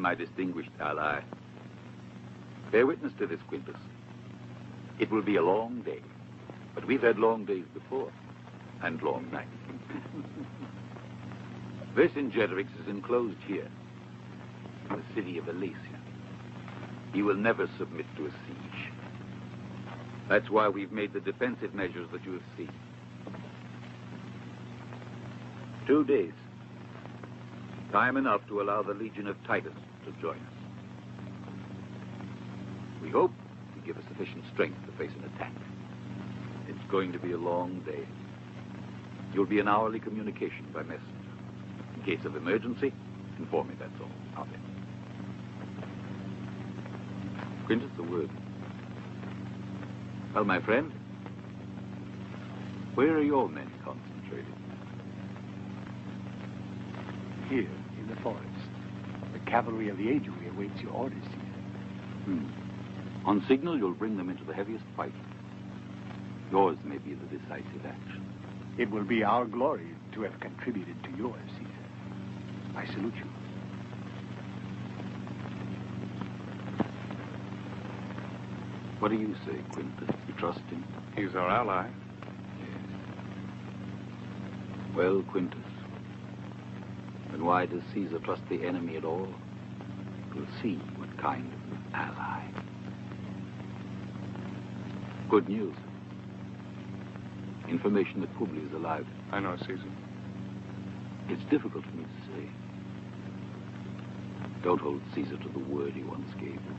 my distinguished ally. Bear witness to this, Quintus. It will be a long day, but we've had long days before, and long nights. Vercingetorix is enclosed here, in the city of Alesia. He will never submit to a siege. That's why we've made the defensive measures that you have seen. 2 days. Time enough to allow the Legion of Titus to join us. We hope to give us sufficient strength to face an attack. It's going to be a long day. You'll be in hourly communication by messenger. In case of emergency, inform me, that's all. Out there. Quintus, a word. Well, my friend, where are your men concentrated? Here, in the forest. The cavalry of the Aedui awaits your orders, Caesar. On signal, you'll bring them into the heaviest fight. Yours may be the decisive action. It will be our glory to have contributed to yours, Caesar. I salute you. What do you say, Quintus? You trust him? He's our ally. Yes. Well, Quintus, then why does Caesar trust the enemy at all? We'll see what kind of ally. Good news. Information that Publius is alive. I know, Caesar. It's difficult for me to say. Don't hold Caesar to the word he once gave you.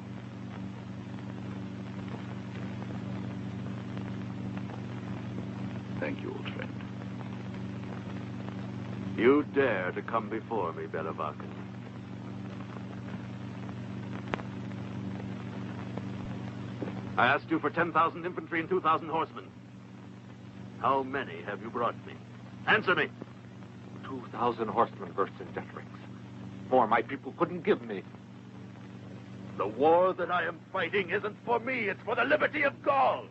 Thank you, old friend. You dare to come before me, Bellevacan. I asked you for 10,000 infantry and 2,000 horsemen. How many have you brought me? Answer me. 2,000 horsemen, Vercingetorix. More my people couldn't give me. The war that I am fighting isn't for me, it's for the liberty of Gaul.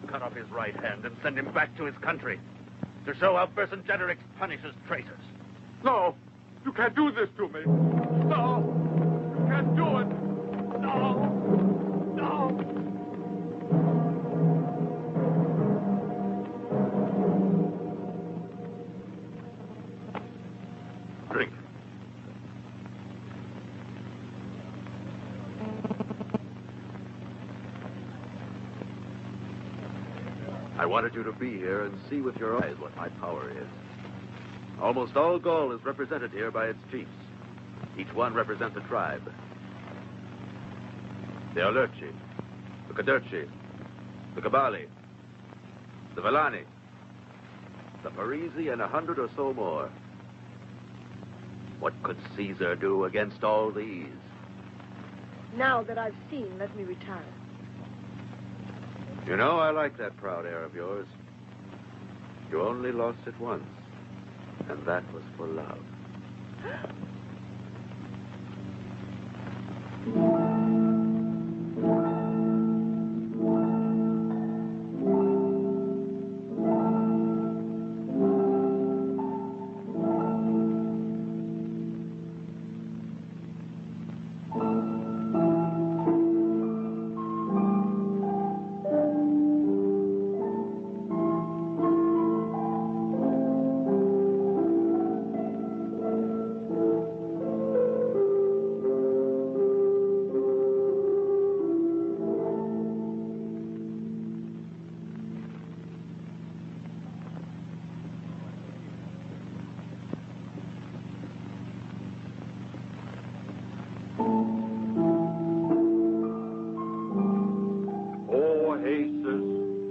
Cut off his right hand and send him back to his country to show how Vercingetorix punishes traitors. No, you can't do this to me. No, you can't do it. No, no. Drink. I wanted you to be here and see with your eyes what my power is. Almost all Gaul is represented here by its chiefs. Each one represents a tribe. The Alerci, the Cadurci, the Cabali, the Villani, the Parisi, and 100 or so more. What could Caesar do against all these? Now that I've seen, let me retire. You know, I like that proud air of yours. You only lost it once, and that was for love.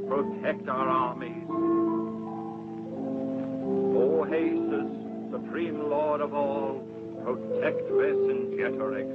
Protect our armies. O Jesus, supreme Lord of all, protect Vercingetorix.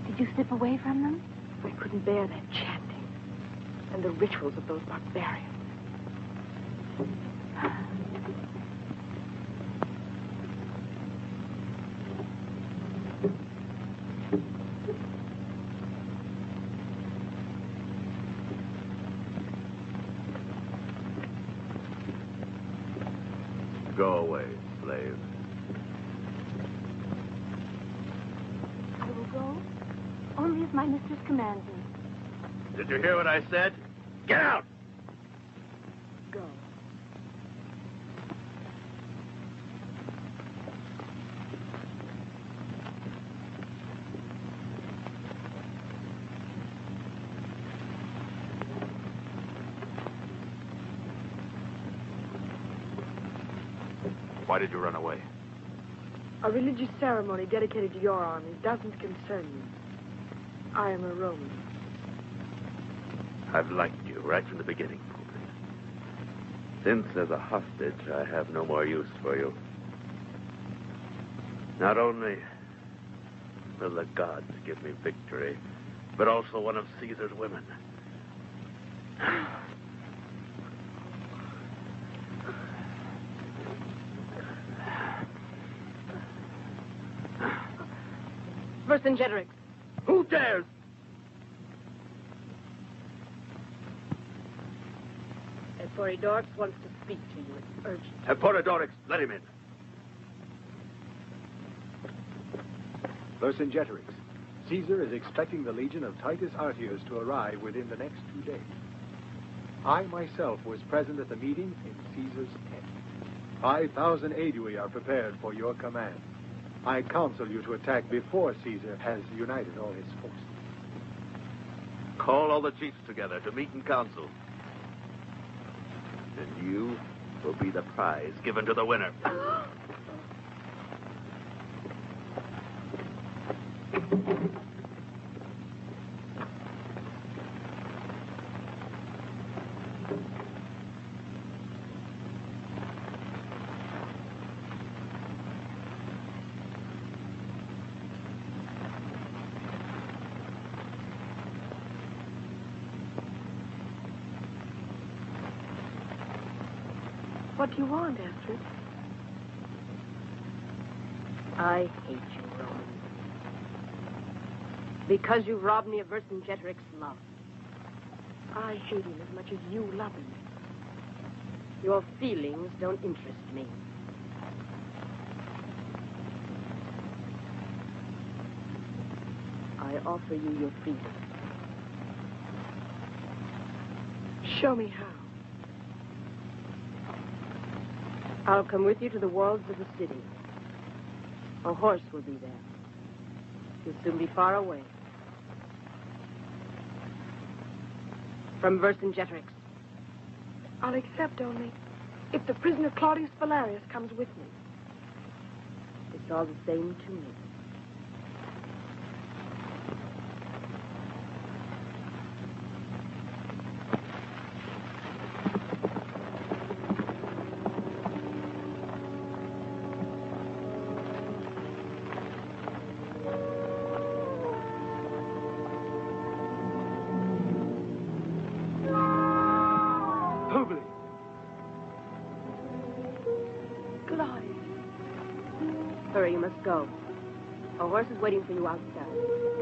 Did you slip away from them? I couldn't bear that chanting. and the rituals of those barbarians. Go away, slave. I will go, only as my mistress commands me. Did you hear what I said? Get out! Go. Why did you run away? A religious ceremony dedicated to your armies doesn't concern you. I am a Roman. I've liked you right from the beginning, Publius. Since, as a hostage, I have no more use for you. Not only will the gods give me victory, but also one of Caesar's women. Vercingetorix. Who dares? Eporidorix wants to speak to you. It's urgent. Eporidorix, let him in. Vercingetorix, Caesar is expecting the legion of Titus Artius to arrive within the next 2 days. I myself was present at the meeting in Caesar's tent. 5,000 Aedui are prepared for your command. I counsel you to attack before Caesar has united all his forces. Call all the chiefs together to meet in council. And you will be the prize given to the winner. What do you want, Astrid? I hate you, Roman. Because you robbed me of Vercingetorix's love. I hate him as much as you love him. Your feelings don't interest me. I offer you your freedom. Show me how. I'll come with you to the walls of the city. A horse will be there. You'll soon be far away. From Vercingetorix. I'll accept only if the prisoner Claudius Valerius comes with me. It's all the same to me. Hurry, you must go. A horse is waiting for you outside.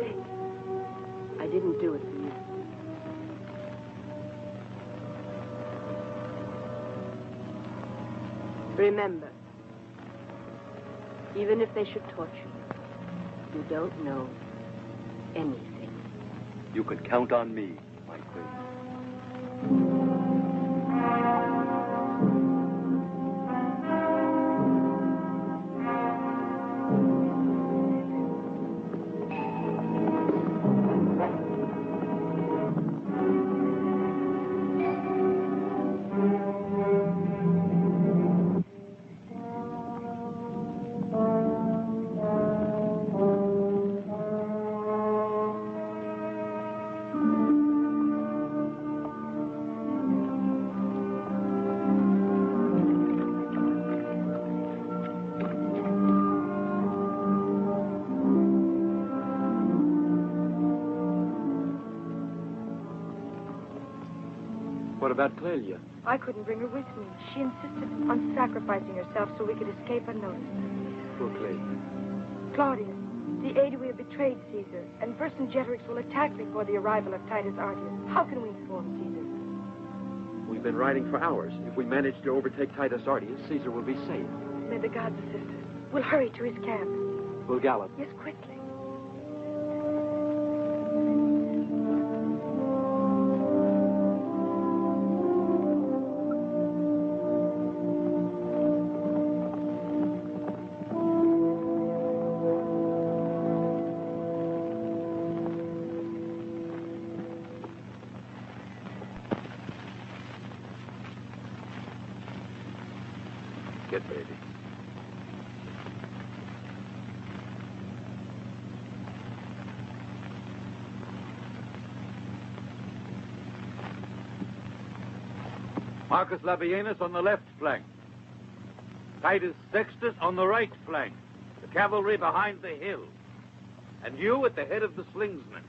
Thanks. I didn't do it for you. Remember, even if they should torture you, you don't know anything. You can count on me, my queen. What about Clelia? I couldn't bring her with me. She insisted on sacrificing herself so we could escape unnoticed. Poor Clelia. Claudius, the Aedui have betrayed Caesar, and Vercingetorix will attack before the arrival of Titus Artius. How can we inform Caesar? We've been riding for hours. If we manage to overtake Titus Artius, Caesar will be safe. May the gods assist us. We'll hurry to his camp. We'll gallop. Yes, quickly. Get ready. Marcus Labienus on the left flank. Titus Sextus on the right flank. The cavalry behind the hill. And you at the head of the slingsmen.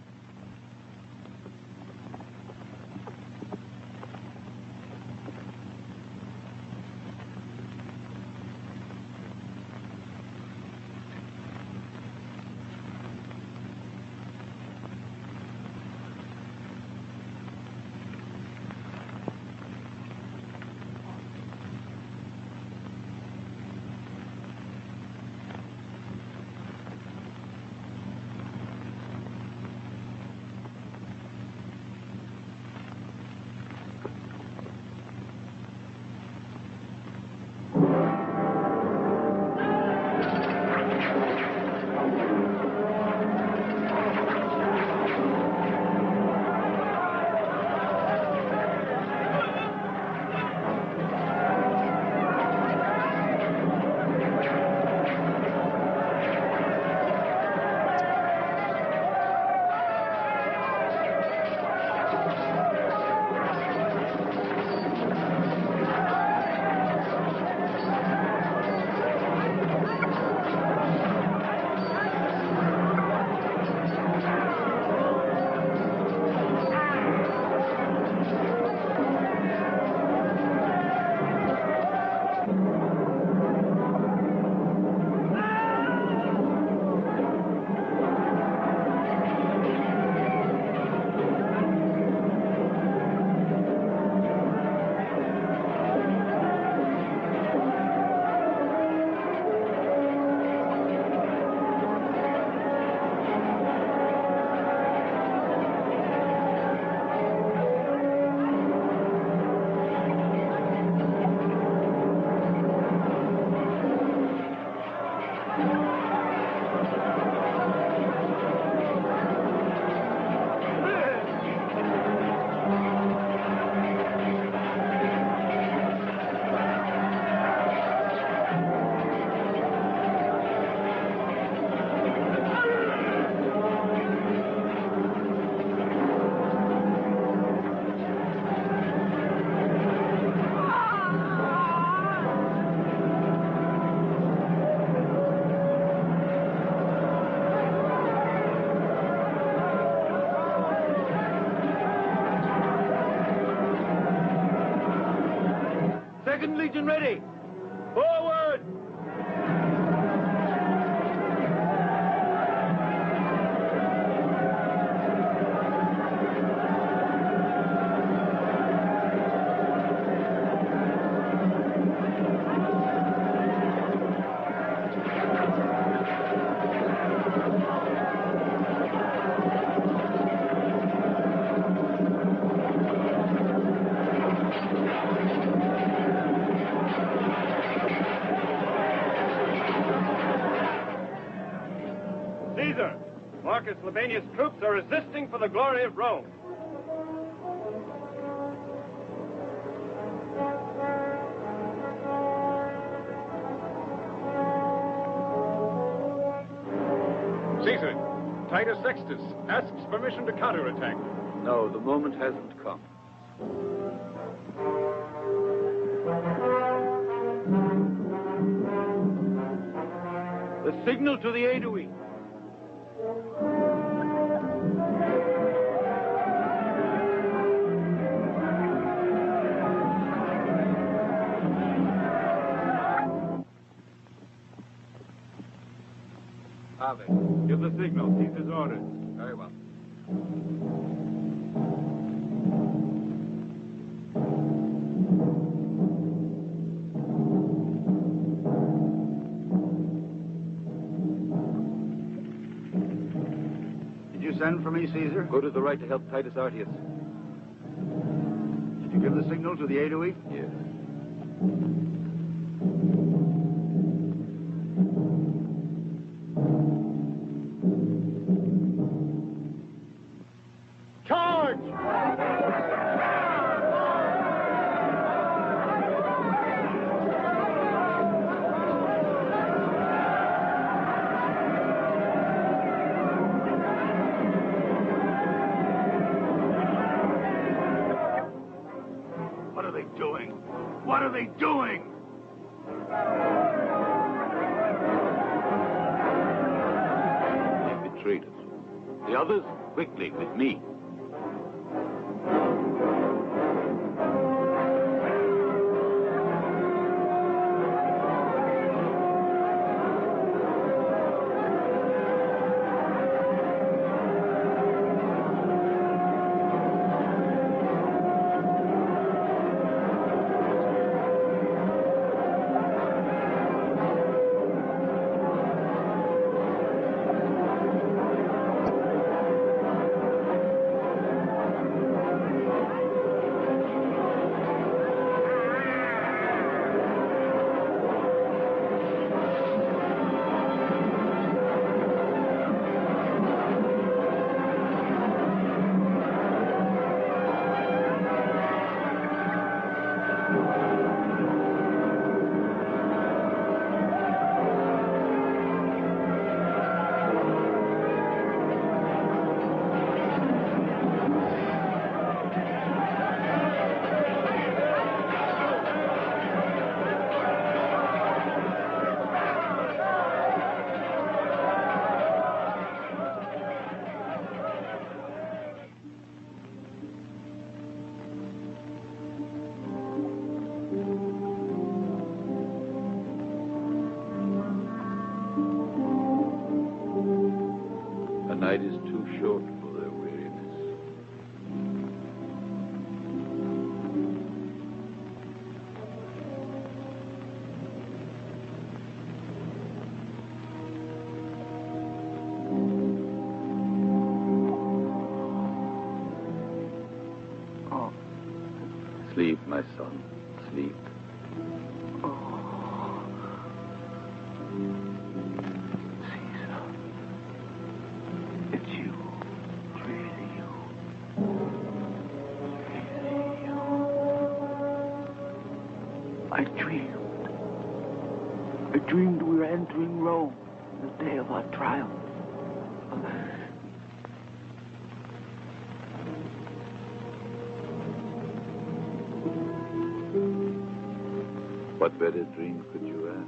Second Legion ready. Forward! Caesar, Marcus Labienus' troops are resisting for the glory of Rome. Caesar, Titus Sextus asks permission to counterattack. No, the moment hasn't come. The signal to the Aedui. Ave. Give the signal. Caesar's orders. Very well. Did you send for me, Caesar? Go to the right to help Titus Artius. Did you give the signal to the Aedui? Yes. Charge! What are they doing? What are they doing? They betrayed us. The others, quickly, with me. The night is too short for their weariness. Oh. Sleep, my son, sleep. I dreamed we were entering Rome, the day of our triumph. What better dream could you ask?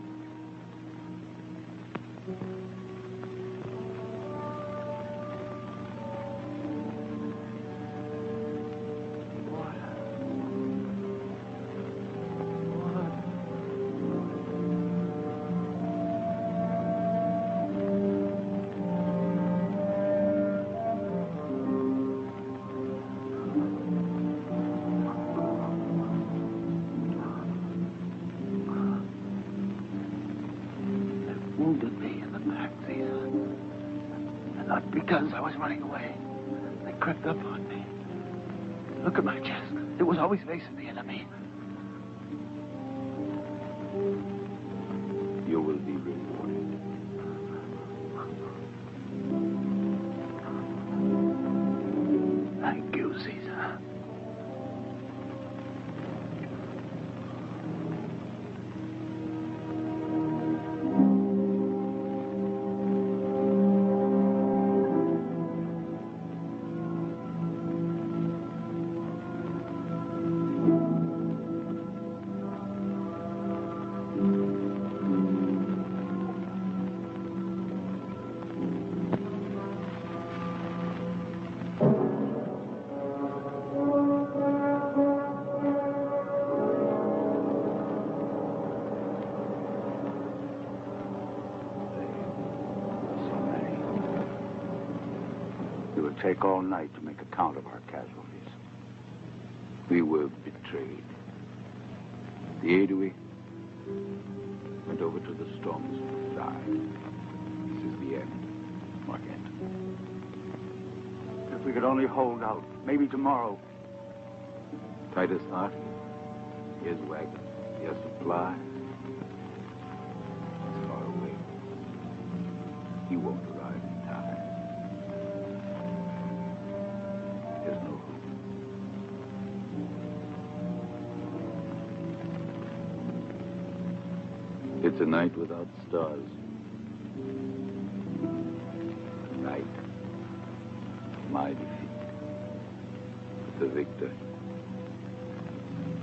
Wounded me in the back, Caesar. And not because I was running away. They crept up on me. Look at my chest. It was always facing the enemy. You will be rewarded. Thank you, Caesar. take all night to make a count of our casualties. We were betrayed. The Aedui went over to the storms to die. This is the end. Mark it. If we could only hold out, maybe tomorrow. Titus Hart, here's wagon, here's supply. It's far away. He won't arrive in time. There's no hope. It's a night without stars. Night. My defeat. The victor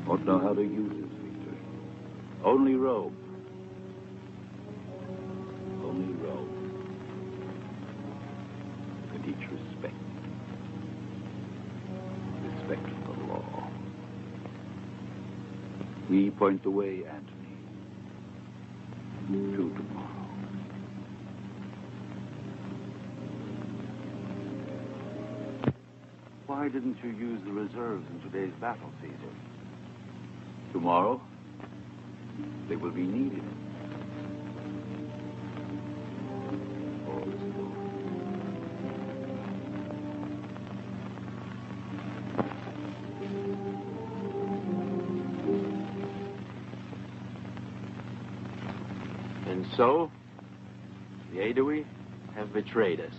won't know how to use his victory. Only Rome. Only Rome can teach respect. Respect for the law. We point the way, Antony. To tomorrow. Why didn't you use the reserves in today's battle, Caesar? Tomorrow, they will be needed. All is over. And so, the Aedui have betrayed us.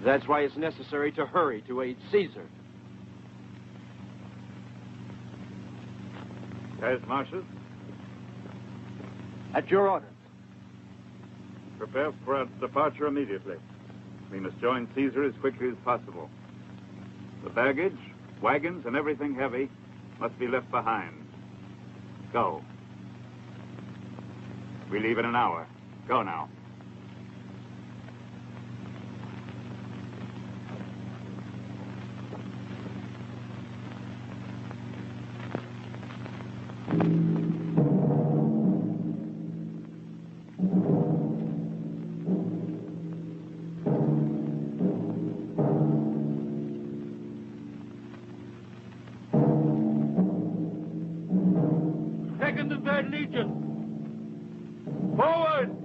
That's why it's necessary to hurry to aid Caesar. As marshals? At your orders. Prepare for our departure immediately. We must join Caesar as quickly as possible. The baggage, wagons, and everything heavy must be left behind. Go. We leave in an hour. Go now. Second and Third Legion. Forward!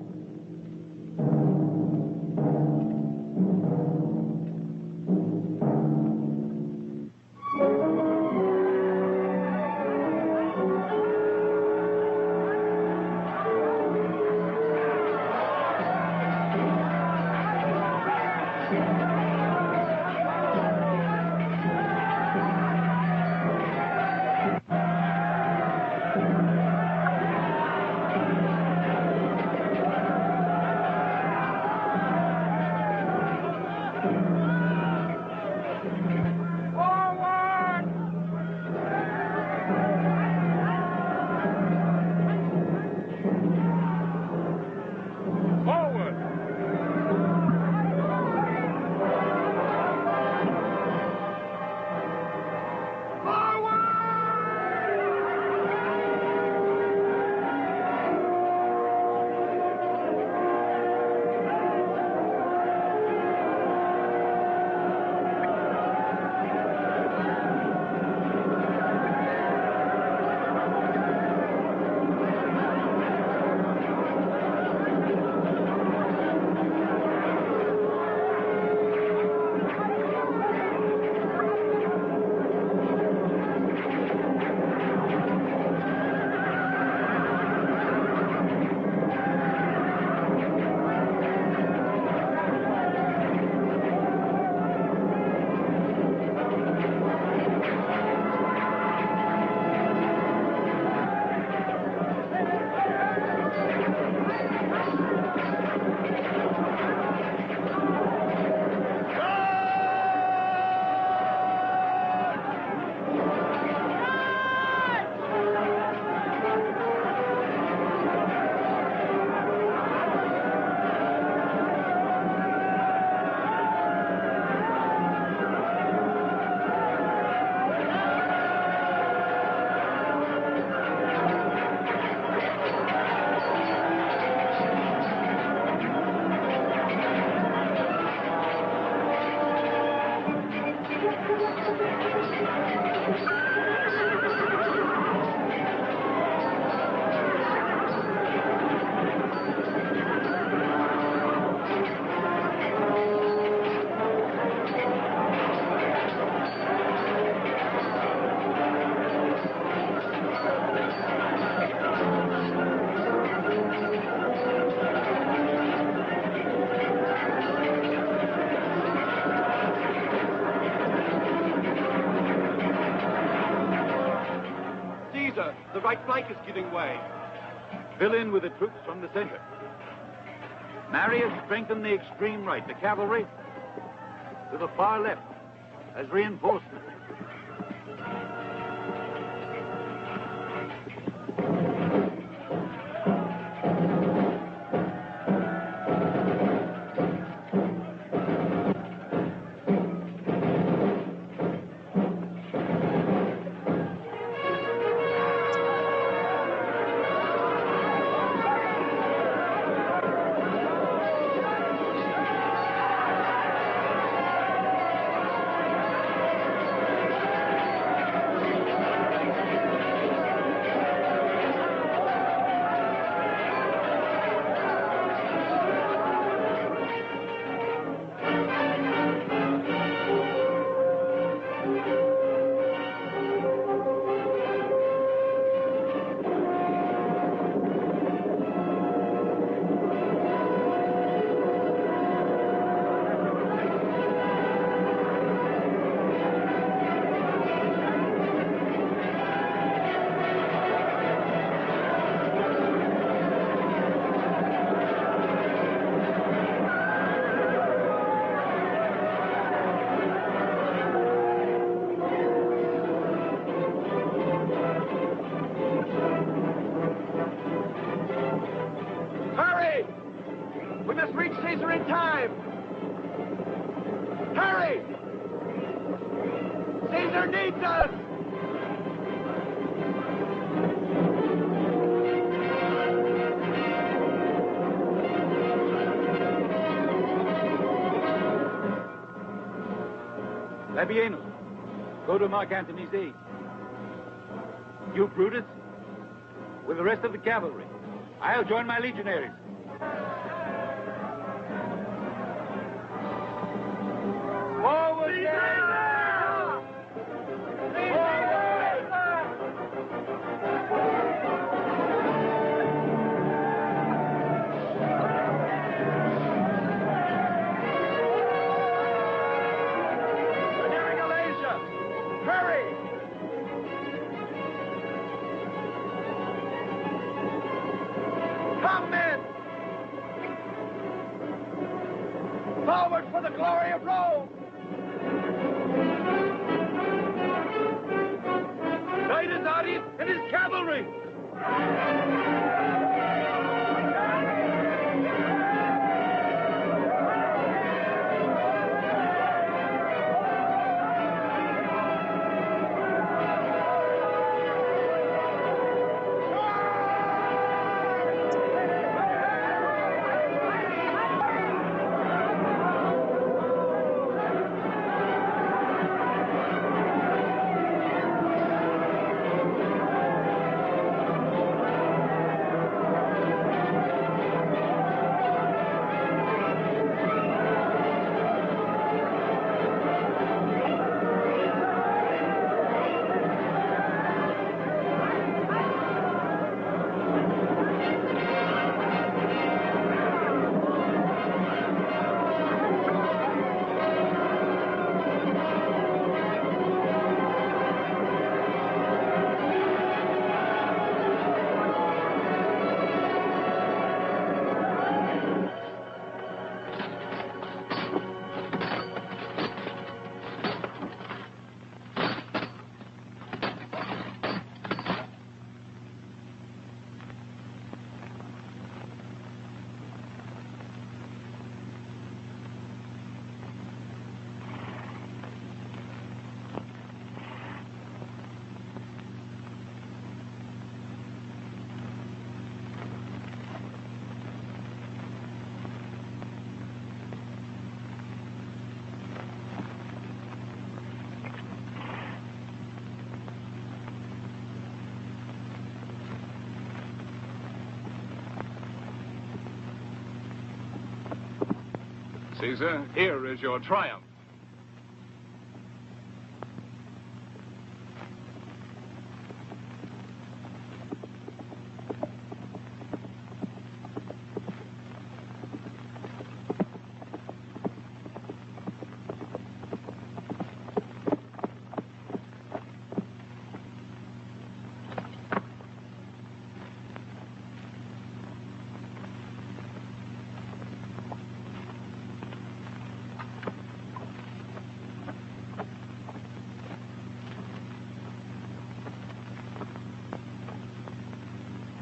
right flank is giving way. Fill in with the troops from the center. Marius, strengthen the extreme right. The cavalry to the far left as reinforcement. Hurry! We must reach Caesar in time! Hurry! Caesar needs us! Labienus, go to Mark Antony's aid. You, Brutus, with the rest of the cavalry. I'll join my legionaries. Forward, Forward for the glory of Rome! Titus Ardis and his cavalry! Caesar, here is your triumph.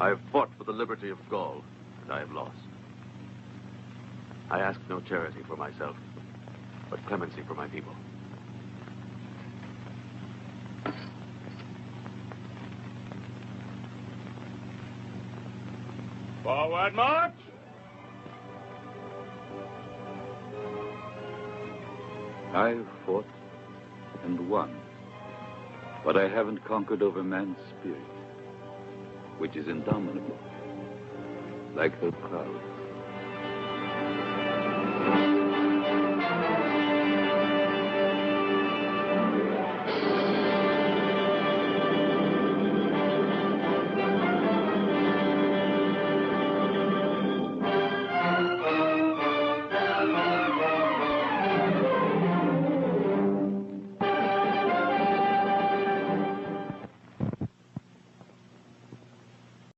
I have fought for the liberty of Gaul, and I have lost. I ask no charity for myself, but clemency for my people. Forward march! I've fought and won, but I haven't conquered over man's spirit, which is indomitable, like the clouds.